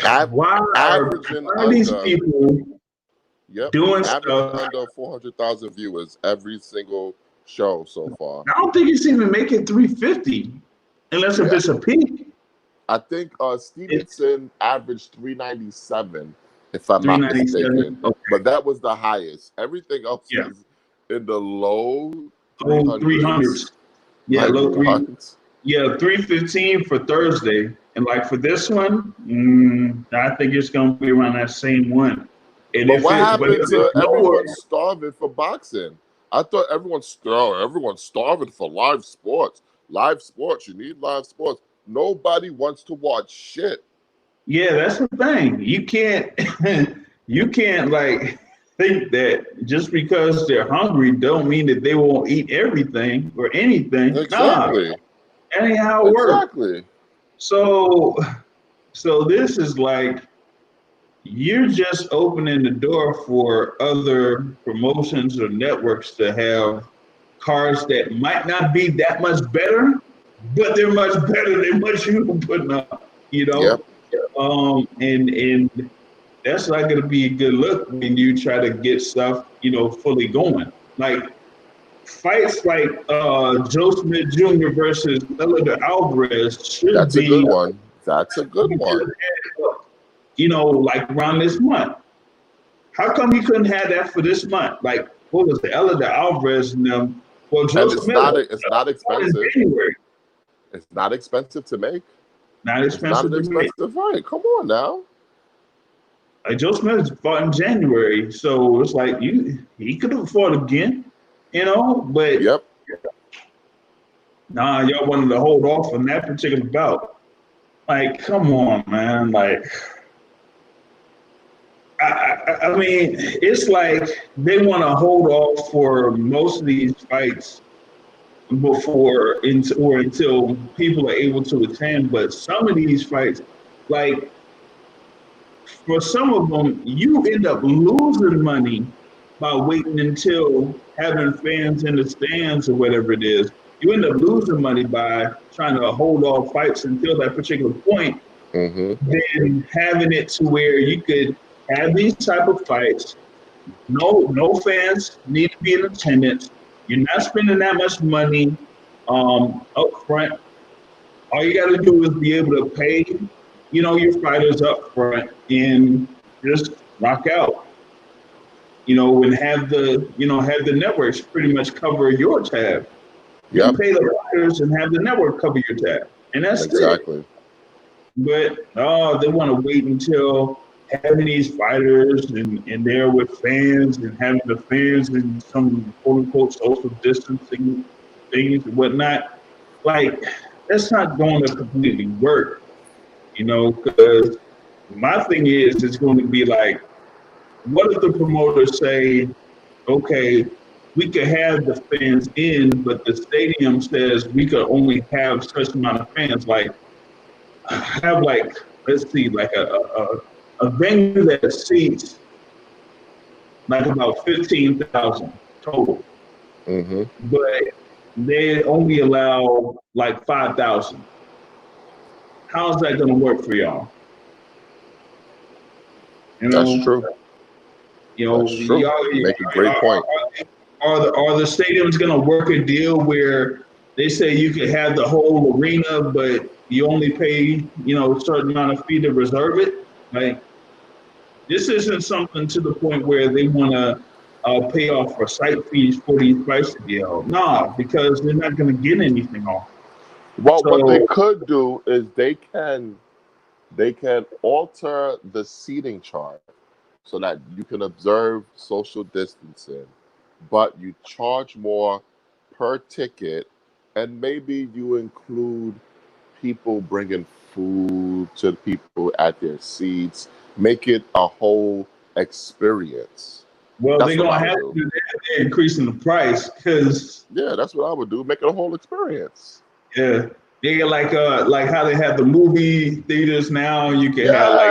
S2: Av-
S1: why are
S2: averaging
S1: why are these
S2: under,
S1: people
S2: yep,
S1: doing
S2: averaging
S1: stuff?
S2: under 400,000 viewers every single show so far.
S1: I don't think it's even making 350 unless if
S2: Yeah,
S1: it's a peak.
S2: I think
S1: It's
S2: Stevenson averaged 397, if I'm not
S1: 397.
S2: mistaken.
S1: Okay,
S2: But that was the highest. Everything else
S1: yeah.
S2: is in the low
S1: Low
S2: 300s.
S1: 300s. Yeah,
S2: Like
S1: low three.
S2: what?
S1: Yeah, 315 for Thursday, and like for this one, I think it's gonna be around that same one. And
S2: But
S1: if
S2: what
S1: but
S2: happened
S1: if it's
S2: to
S1: lower,
S2: everyone starving for boxing? I thought everyone's starving for live sports. Live sports, you need live sports. Nobody wants to watch shit.
S1: yeah, that's the thing. You can't you can't like think that just because they're hungry don't mean that they won't eat everything or anything. Nah,
S2: Exactly.
S1: that ain't how it works.
S2: Exactly.
S1: So so this is like you're just opening the door for other promotions or networks to have cars that might not be that much better, but they're much better than what you were putting up,
S2: Yep.
S1: and that's not going to be a good look when you try to get stuff, fully going. Like fights like Joe Smith Jr. versus Eleider Alvarez should
S2: That's a good
S1: be,
S2: one. That's a good one.
S1: like around this month. How come he couldn't have that for this month? Like, what was the Eleider Alvarez and them? Well, Joe
S2: And it's
S1: Smith
S2: not
S1: was
S2: it's not
S1: in
S2: expensive.
S1: January.
S2: It's not expensive to make.
S1: Not
S2: It's not
S1: expensive
S2: an
S1: to make.
S2: expensive fight. Come on now.
S1: Like Joe Smith fought in January, so it's like he could have fought again, But
S2: Yep.
S1: nah, y'all wanted to hold off on that particular bout. Like, come on, man. Like, I mean, it's like they want to hold off for most of these fights until people are able to attend. But some of these fights, like for some of them, you end up losing money by waiting until having fans in the stands or whatever it is. You end up losing money by trying to hold off fights until that particular point,
S2: Mm-hmm.
S1: then having it to where you could have these type of fights. No fans need to be in attendance. You're not spending that much money up front. All you got to do is be able to pay, your fighters up front and just knock out. And have the networks pretty much cover your tab. You
S2: Yep.
S1: pay the fighters and have the network cover your tab, and that's it.
S2: Exactly.
S1: But they want to wait until having these fighters and there with fans and having the fans and some quote unquote social distancing things and whatnot, like that's not going to completely work, because my thing is it's going to be like, what if the promoters say, okay, we could have the fans in, but the stadium says we could only have such amount of fans. Like, have like, let's see, like a venue that seats like about 15,000 total, but they only allow like 5,000. How's that going to work for y'all?
S2: That's true.
S1: Y'all,
S2: You make a great point.
S1: Are the stadiums going to work a deal where they say you could have the whole arena, but you only pay, a certain amount of fee to reserve it? Like, this isn't something to the point where they want to pay off for site fees for these price to be held. Nah, because they're not going to get anything off.
S2: Well, what they could do is they can alter the seating chart so that you can observe social distancing, but you charge more per ticket, and maybe you include people bringing food to people at their seats. Make it a whole experience.
S1: Well, they're going to have to do that. They're increasing the price because...
S2: Yeah, that's what I would do. Make it a whole experience.
S1: Yeah. They like how they have the movie theaters now. You can have like...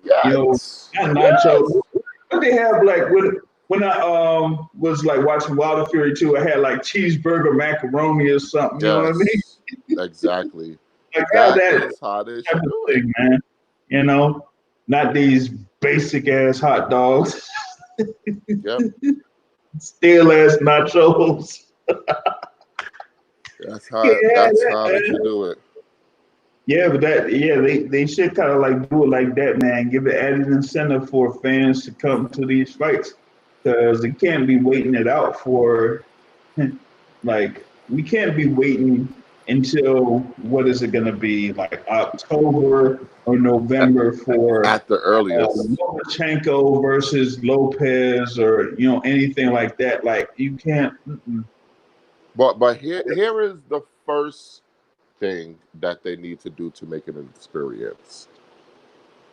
S2: Yes.
S1: Not nachos. But they have like when I was like watching Wilder Fury 2, I had like cheeseburger macaroni or something. You know what I mean?
S2: Exactly.
S1: Like
S2: that is how they should do it,
S1: man. Not these basic ass hot dogs.
S2: Yep.
S1: Stale ass nachos.
S2: That's how they should do it.
S1: Yeah, but they should kind of like do it like that, man. Give it added incentive for fans to come to these fights, because they can't be waiting it out for, like, we can't be waiting until, what is it going to be, like October or November for
S2: at the earliest
S1: Lomachenko versus Lopez or anything like that. Like, you can't.
S2: But here is the first thing that they need to do to make it an experience.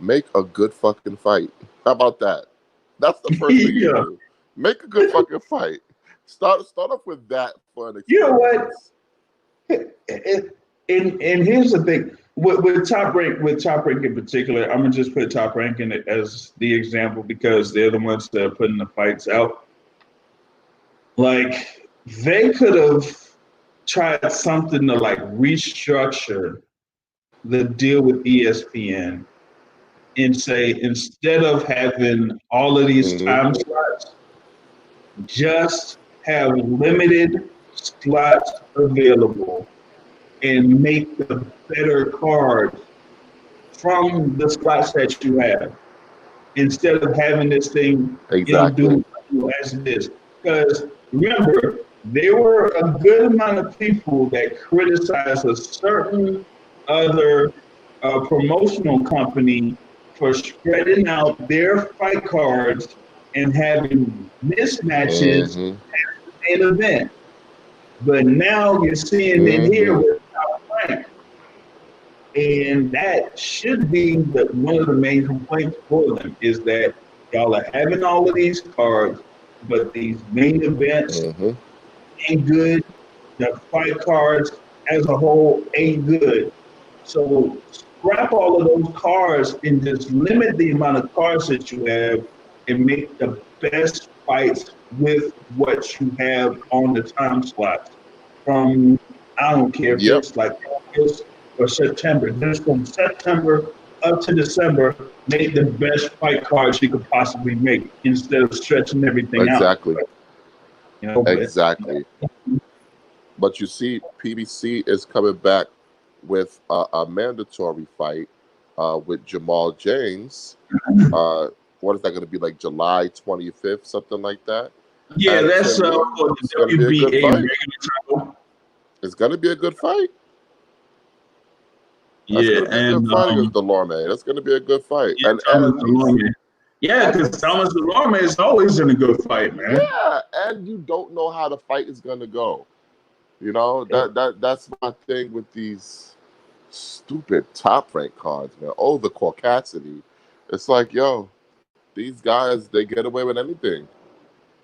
S2: Make a good fucking fight. How about that? That's the first thing you do. Make a good fucking fight. Start off with that for an experience.
S1: You know what? And here's the thing with Top Rank in particular. I'm gonna just put Top Rank in it as the example because they're the ones that are putting the fights out. Like, they could have tried something to like restructure the deal with ESPN and say, instead of having all of these time slots, just have limited slots available and make the better cards from the slots that you have, instead of having this thing do as it is. Because remember, there were a good amount of people that criticized a certain other promotional company for spreading out their fight cards and having mismatches at the main event. But now you're seeing it here with Top Rank. And that should be one of the main complaints for them, is that y'all are having all of these cards, but these main events ain't good. The fight cards as a whole ain't good. So scrap all of those cards and just limit the amount of cards that you have and make the best fights with what you have on the time slots. From, I don't care if it's like August or September, just from September up to December, make the best fight cards you could possibly make instead of stretching everything out.
S2: Exactly. But you see, PBC is coming back with a mandatory fight with Jamal James. What is that going to be, like July 25th, something like that?
S1: Yeah, and that's
S2: the WBA regular title. It's going to be a good fight. That's
S1: Yeah,
S2: gonna be a good
S1: and
S2: fight against Delorme. That's gonna be a good fight.
S1: yeah,
S2: And
S1: Thomas
S2: at least,
S1: Delorme. Yeah,
S2: at
S1: because
S2: least,
S1: Thomas Delorme is always in a good fight, man.
S2: yeah. And you don't know how the fight is gonna go. You know
S1: Yeah.
S2: that's my thing with these stupid top rank cards, man. Oh, the caucasity. It's like, yo, these guys, they get away with anything.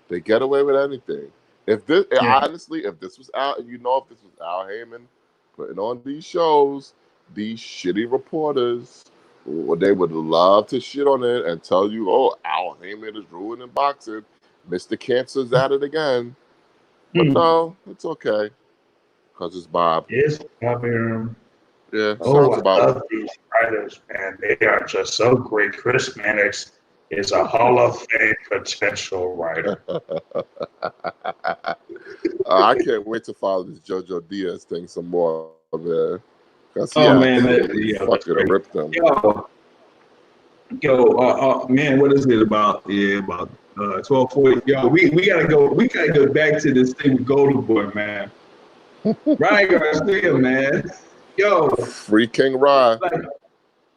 S2: They get away with anything. If this,
S1: Yeah.
S2: honestly, if this was Al, if this was Al Heyman putting on these shows, these shitty reporters, they would love to shit on it and tell you, oh, Al Heyman is ruining boxing. Mr. Cancer's at it again. But no, it's okay. Because it's Bob.
S1: Yes, Bobby.
S2: Yeah,
S1: Oh,
S2: sounds
S1: I
S2: about.
S1: love these writers, man. They are just so great. Chris Mannix is a Hall of Fame potential writer.
S2: I can't wait to follow this JoJo Diaz thing some more, man. Because he
S1: Oh man,
S2: absolutely
S1: that's
S2: fucking
S1: great.
S2: ripped them.
S1: Man, what is it about? Yeah, about 12:40. Yo, we gotta go. We gotta go back to this thing with Golden Boy, man. Ryan Garcia, man. Yo,
S2: Free King Rye.
S1: like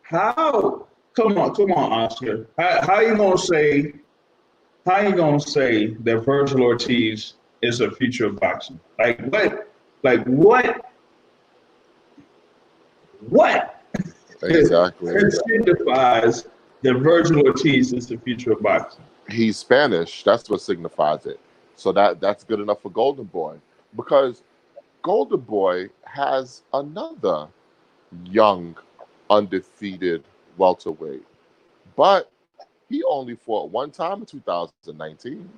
S1: how? Come on, Oscar. How you gonna say? How you gonna say that Virgil Ortiz is a future of boxing? Like what? Like what? What?
S2: Exactly.
S1: It signifies that Virgil Ortiz is the future of boxing.
S2: He's Spanish. That's what signifies it. So that's good enough for Golden Boy. Because Golden Boy has another young, undefeated welterweight. But he only fought one time in 2019.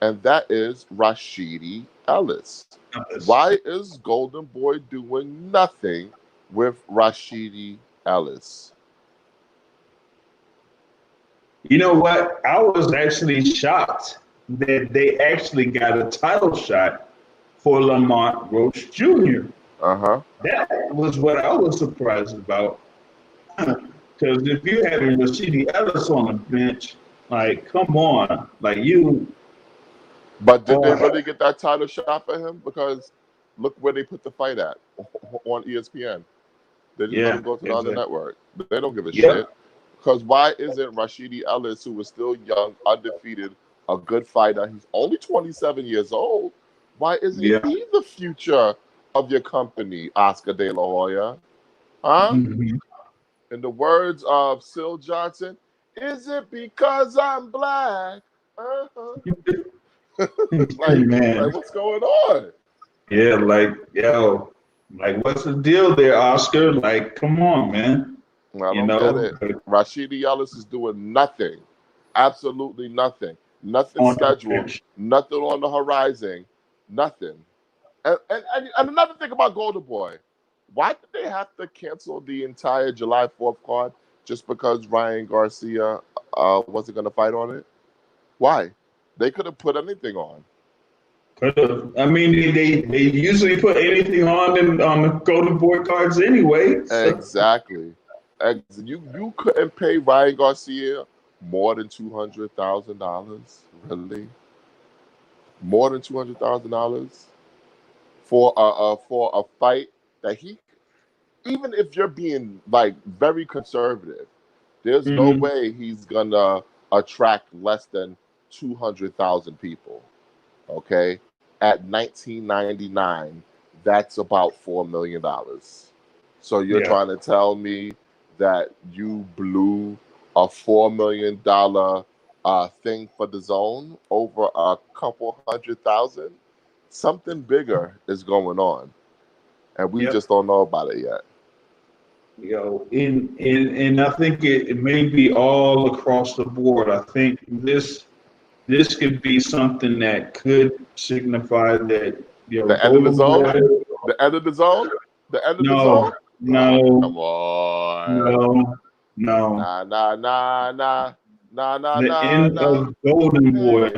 S2: And that is Rashidi Ellis. Why is Golden Boy doing nothing with Rashidi Ellis?
S1: You know what? I was actually shocked that they actually got a title shot for Lamont Roach Jr. That was what I was surprised about. Because if you had Rashidi Ellis on the bench, like, come on, like you.
S2: But did they really get that title shot for him? Because look where they put the fight at on ESPN. They didn't let him go to the other network. They don't give a shit. Because why isn't Rashidi Ellis, who is still young, undefeated, a good fighter? He's only 27 years old. Why isn't he the future of your company, Oscar De La Hoya? Huh?
S1: Mm-hmm.
S2: In the words of Syl Johnson, is it because I'm black? Like, what's going on?
S1: Yeah, like, yo, like, what's the deal there, Oscar? Like, come on, man.
S2: I don't get it. Rashidi Ellis is doing nothing. Absolutely nothing. Nothing scheduled. Nothing on the horizon. Nothing. And another thing about Golden Boy, why did they have to cancel the entire July 4th card just because Ryan Garcia wasn't going to fight on it? Why? They could have put anything on.
S1: I mean, they usually put anything on the Golden Boy cards anyway.
S2: So. Exactly. You couldn't pay Ryan Garcia more than $200,000, really? More than $200,000 for a fight that he, even if you're being like very conservative, there's no way he's gonna attract less than 200,000 people. Okay, at 1999, that's about $4 million. So you're trying to tell me that you blew a $4 million thing for the zone over a couple 100,000? Something bigger is going on, and we just don't know about it yet.
S1: And I think it may be all across the board. I think this could be something that could signify that
S2: the end of the zone, the end of the zone, the end of the zone.
S1: No,
S2: come on,
S1: no.
S2: Nah.
S1: The end of Golden Boy.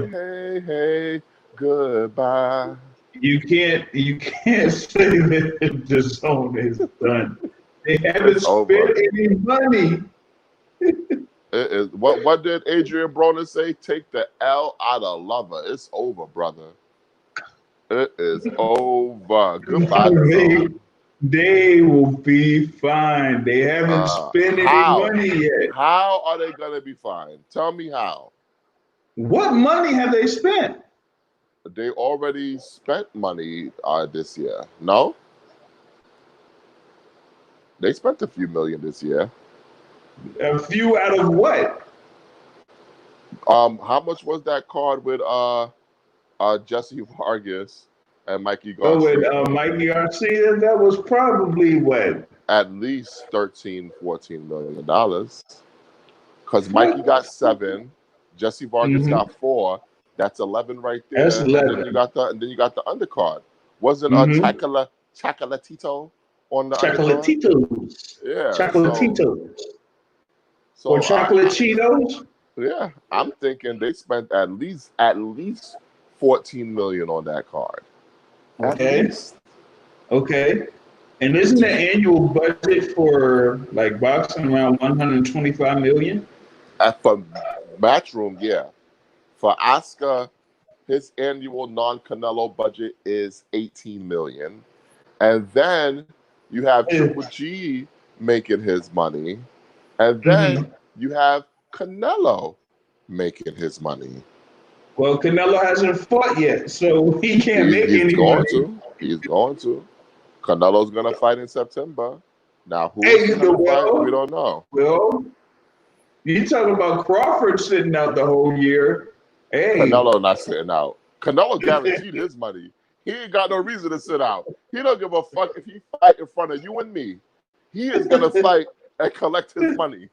S2: Hey, goodbye.
S1: You can't say that the zone is done. They haven't spent any money.
S2: It is. What did Adrian Broner say? Take the L out of lover. It's over, brother. It is over. Goodbye, the zone.
S1: They will be fine. They haven't spent any
S2: How?
S1: money yet.
S2: How are they gonna be fine? Tell me how.
S1: What money have they spent?
S2: They already spent money this year. No, they spent a few million this year.
S1: A few out of what?
S2: How much was that card with Jesse Vargas and Mikey
S1: Oh, with
S2: Garcia?
S1: Mikey Garcia, that was probably what?
S2: At least 13, $14 million. Because Mikey
S1: What?
S2: got 7, Jesse Vargas
S1: Mm-hmm.
S2: got 4. That's 11 right
S1: That's
S2: there. And then
S1: 11.
S2: you got the undercard. Wasn't
S1: Mm-hmm.
S2: Chocolatito on the undercard?
S1: Chocolatitos.
S2: Yeah.
S1: Chocolatitos. Or
S2: So
S1: chocolate Cheetos.
S2: yeah, I'm thinking they spent at least 14 million on that card. At
S1: Okay.
S2: least.
S1: Okay. And isn't the annual budget for like boxing around 125 million?
S2: For Matchroom, yeah. For Oscar, his annual non-Canelo budget is 18 million. And then you have Triple G making his money. And then you have Canelo making his money.
S1: Well, Canelo hasn't fought yet, so he can't make
S2: He's
S1: any
S2: going
S1: money.
S2: to. He's going to. Canelo's going to fight in September. Now, who is
S1: Hey,
S2: he going to fight? We don't know.
S1: well, you talk about Crawford sitting out the whole year. Hey,
S2: Canelo not sitting out. Canelo guaranteed his money. He ain't got no reason to sit out. He don't give a fuck if he fight in front of you and me. He is going to fight and collect his money.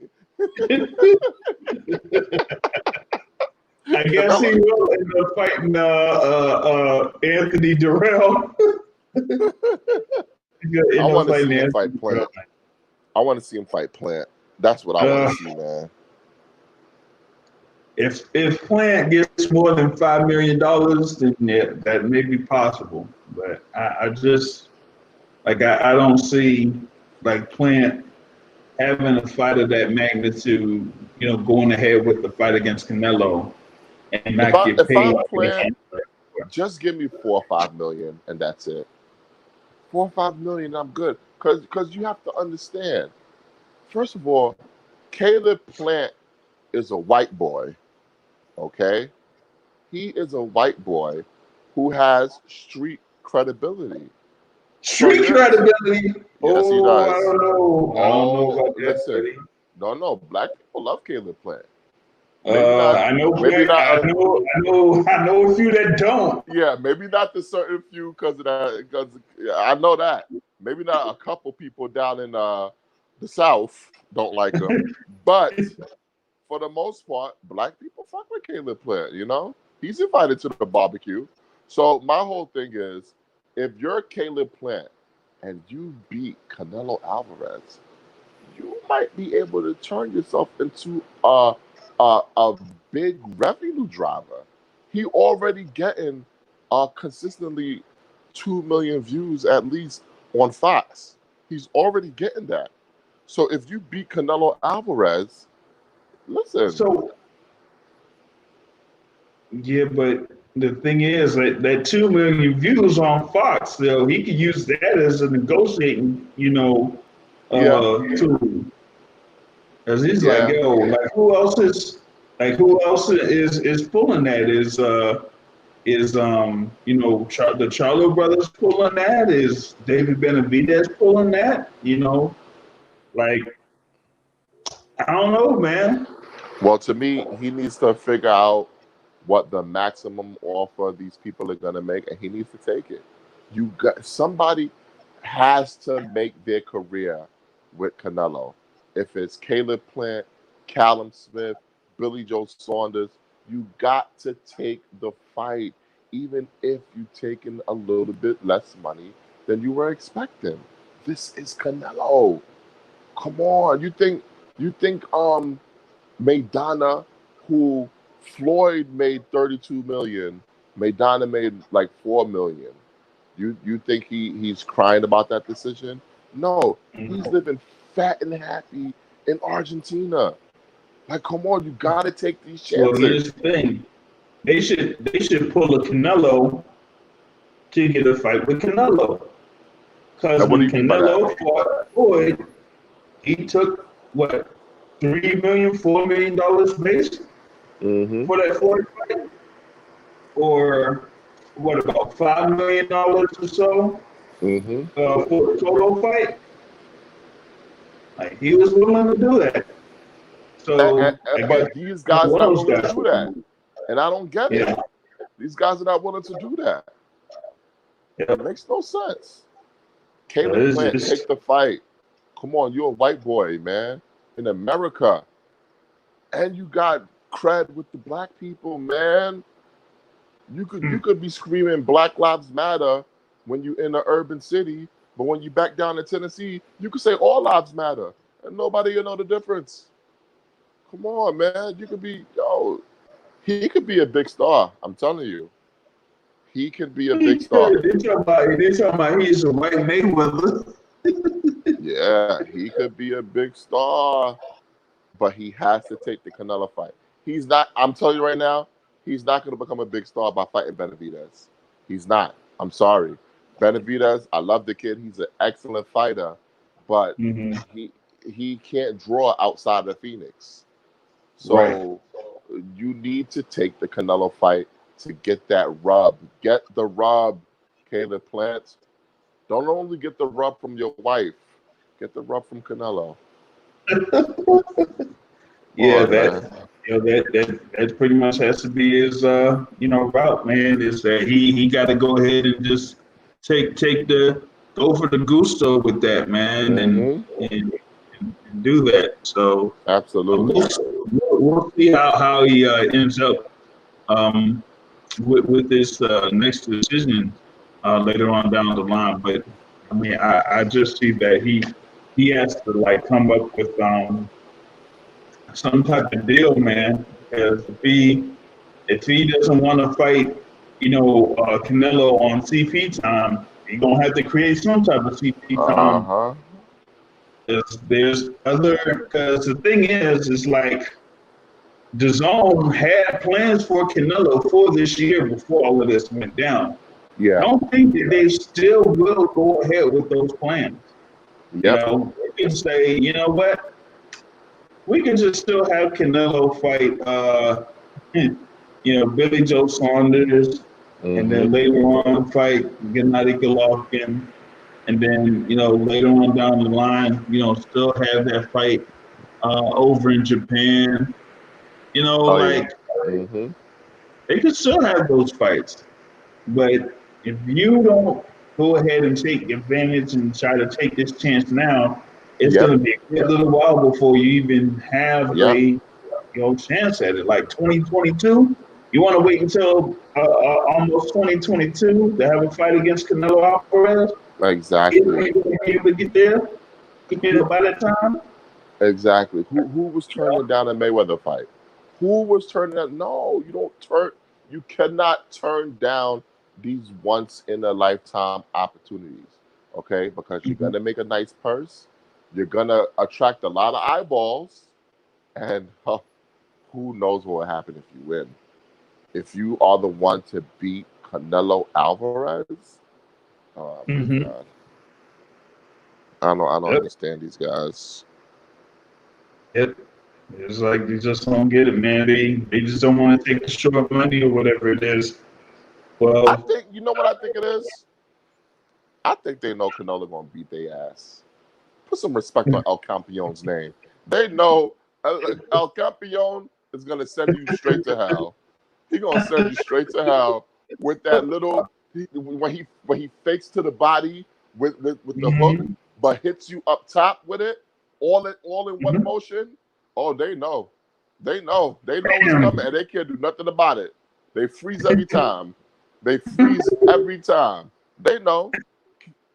S1: I guess he will end up fighting Anthony Durrell.
S2: I want to see him fight Plant. I want to see him fight Plant. That's what I want to see, man.
S1: If Plant gets more than $5 million, then yeah, that may be possible. But I just like I don't see like Plant having a fight of that magnitude, going ahead with the fight against Canelo and not get paid.
S2: If I'm Plant, just give me 4 or 5 million and that's it. 4 or 5 million, I'm good. Because you have to understand. First of all, Caleb Plant is a white boy. Okay? He is a white boy who has street credibility.
S1: Street credibility?
S2: Yes, he does.
S1: I don't know. I don't know about that.
S2: Listen, no. Black people love Caleb Plant.
S1: I know a few that don't.
S2: Yeah, maybe not the certain few because of that. Because I know that. Maybe not a couple people down in the South don't like him, but for the most part, black people fuck with Caleb Plant. He's invited to the barbecue. So my whole thing is, if you're Caleb Plant and you beat Canelo Alvarez, you might be able to turn yourself into a big revenue driver. He already getting consistently 2 million views at least on Fox. He's already getting that. So if you beat Canelo Alvarez, listen.
S1: So yeah, but the thing is that 2 million views on Fox, though, he could use that as a negotiating, tool. Because he's like, yo, like who else is pulling that? The Charlo brothers pulling that? Is David Benavidez pulling that? Like I don't know, man.
S2: Well, to me, he needs to figure out what the maximum offer these people are gonna make, and he needs to take it. Somebody has to make their career with Canelo. If it's Caleb Plant, Callum Smith, Billy Joe Saunders, you got to take the fight, even if you're taking a little bit less money than you were expecting. This is Canelo. Come on, you think Maidana, who Floyd made 32 million, Maidana made like 4 million. You think he's crying about that decision? No, he's living fat and happy in Argentina. Like, come on, you gotta take these chances.
S1: Well, here's the thing: they should pull a Canelo to get a fight with Canelo, Because
S2: Now, what do
S1: when
S2: you mean by that?
S1: Canelo fought Floyd, he took what, $3 million, $4 million base
S2: Mm-hmm.
S1: for that Floyd fight, or what, about $5 million or so
S2: Mm-hmm.
S1: for the solo fight. Like, he was willing to do that. So I guess
S2: But these guys are
S1: one of
S2: not
S1: those
S2: willing to
S1: guys.
S2: do that, and I don't get it.
S1: Yeah,
S2: These guys are not willing to do that.
S1: yeah.
S2: It makes no sense. Caleb
S1: It's,
S2: Plant,
S1: it's,
S2: take the fight. Come on, you're a white boy, man, in America, and you got cred with the black people, man. You could be screaming Black Lives Matter when you in the urban city, but when you back down in Tennessee, you could say all lives matter, and nobody will know the difference. Come on, man. You could be he could be a big star. I'm telling you, he could be a
S1: he
S2: big star.
S1: could. They talking about he's a white Mayweather.
S2: Yeah, he could be a big star, but he has to take the Canelo fight. He's not. I'm telling you right now, he's not going to become a big star by fighting Benavidez. He's not. I'm sorry, Benavidez. I love the kid. He's an excellent fighter, but
S1: Mm-hmm.
S2: he can't draw outside of Phoenix.
S1: Right.
S2: So you need to take the Canelo fight to get that rub. Get the rub, Caleb Plant. Don't only get the rub from your wife. Get the rub from Canelo. Come
S1: Yeah,
S2: on, man.
S1: that pretty much has to be his route, man. Is that he got to go ahead and just take the go for the gusto with that, man,
S2: Mm-hmm.
S1: and do that. So
S2: Absolutely.
S1: we'll see how he ends up um, with this next decision later on down the line. But I mean, I just see that he has to like come up with some type of deal, man. Because if he doesn't want to fight, Canelo on CP time, he's gonna have to create some type of CP time.
S2: Uh-huh.
S1: There's other, because the thing is like the zone had plans for Canelo for this year before all of this went down. I
S2: Yeah.
S1: don't think that they still will go ahead with those plans.
S2: Yep.
S1: They can say, you know what, we can just still have Canelo fight, Billy Joe Saunders, and then
S2: Mm-hmm.
S1: later on fight Gennady Golovkin, and then later on down the line, still have that fight over in Japan.
S2: Oh yeah.
S1: Like
S2: Mm-hmm.
S1: they could still have those fights, but if you don't go ahead and take advantage and try to take this chance now, it's
S2: Yep.
S1: going to be a good little while before you even have
S2: Yep.
S1: a chance at it. Like 2022, you want to wait until almost 2022 to have a fight against Canelo Alvarez? If
S2: Exactly.
S1: you're going to be able to get there,
S2: Who
S1: by that time,
S2: exactly. Who was turning down a Mayweather fight? Who was turning down? No, you don't turn. You cannot turn down these once in a lifetime opportunities. Okay, because you're
S1: Mhm.
S2: gonna make a nice purse. You're gonna attract a lot of eyeballs, and who knows what will happen if you win? If you are the one to beat Canelo Alvarez, oh my
S1: Mhm.
S2: God, I don't
S1: Yep.
S2: understand these guys.
S1: Yep. It's like they just don't get it, man. They just don't want to take the short money or whatever it is.
S2: I
S1: Well,
S2: think you know what I think it is. I think they know Canelo gonna beat their ass. Put some respect on El Campion's name. They know El Campion is gonna send you straight to hell. He gonna send you straight to hell with that little when he fakes to the body with the hook,
S1: mhm,
S2: but hits you up top with it, all in one
S1: mhm.
S2: motion. Oh, they know. They know it's
S1: Bam.
S2: coming, and they can't do nothing about it. They freeze every time. They freeze every time. They know.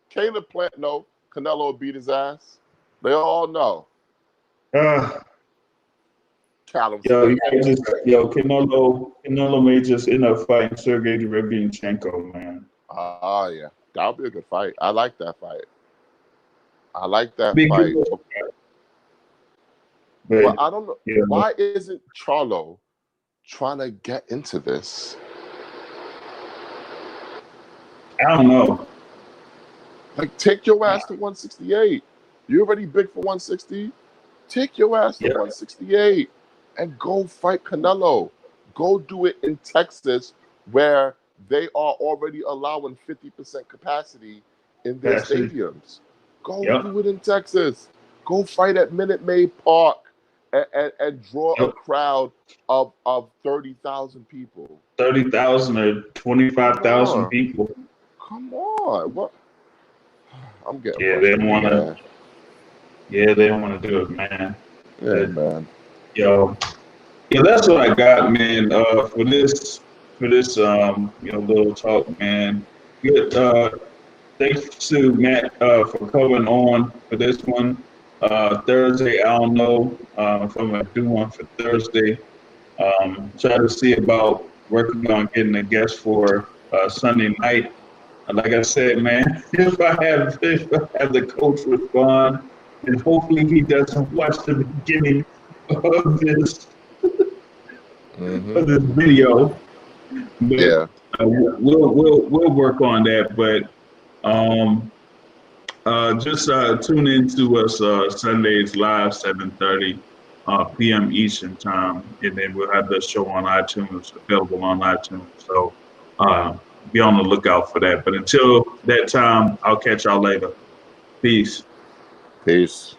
S2: Caleb Plant know Canelo will beat his ass. They all know.
S1: Uh,
S2: Callum
S1: yo,
S2: Smith.
S1: Canelo may just end up fighting Sergey Derevianchenko, man.
S2: Ah, yeah. That'll be a good fight. I like that fight. I like that
S1: Be
S2: fight.
S1: good,
S2: But
S1: but
S2: I don't know.
S1: yeah,
S2: Why isn't Charlo trying to get into this?
S1: I don't know.
S2: Like, take your ass to 168. You already big for 160. Take your ass to 168 and go fight Canelo. Go do it in Texas, where they are already allowing 50% capacity in their stadiums. Go do it in Texas. Go fight at Minute Maid Park and draw a crowd of 30,000 people.
S1: 30,000 or 25,000 people.
S2: Come on. What? I'm getting
S1: They
S2: frustrated,
S1: want to.
S2: man.
S1: Yeah, they don't want to do it, man.
S2: Yeah, man.
S1: Yo, yeah, that's what I got, man. For this, little talk, man. Good. Thanks to Matt for coming on for this one. Thursday, I don't know if I'm gonna do one for Thursday. Try to see about working on getting a guest for Sunday night. And like I said, man, if I have the coach respond, and hopefully he doesn't watch the beginning of this of this video. But we'll work on that. But just tune in to us Sundays live 7:30 p.m. Eastern time, and then we'll have the show on iTunes, available on iTunes. So be on the lookout for that. But until that time, I'll catch y'all later. Peace.
S2: Peace.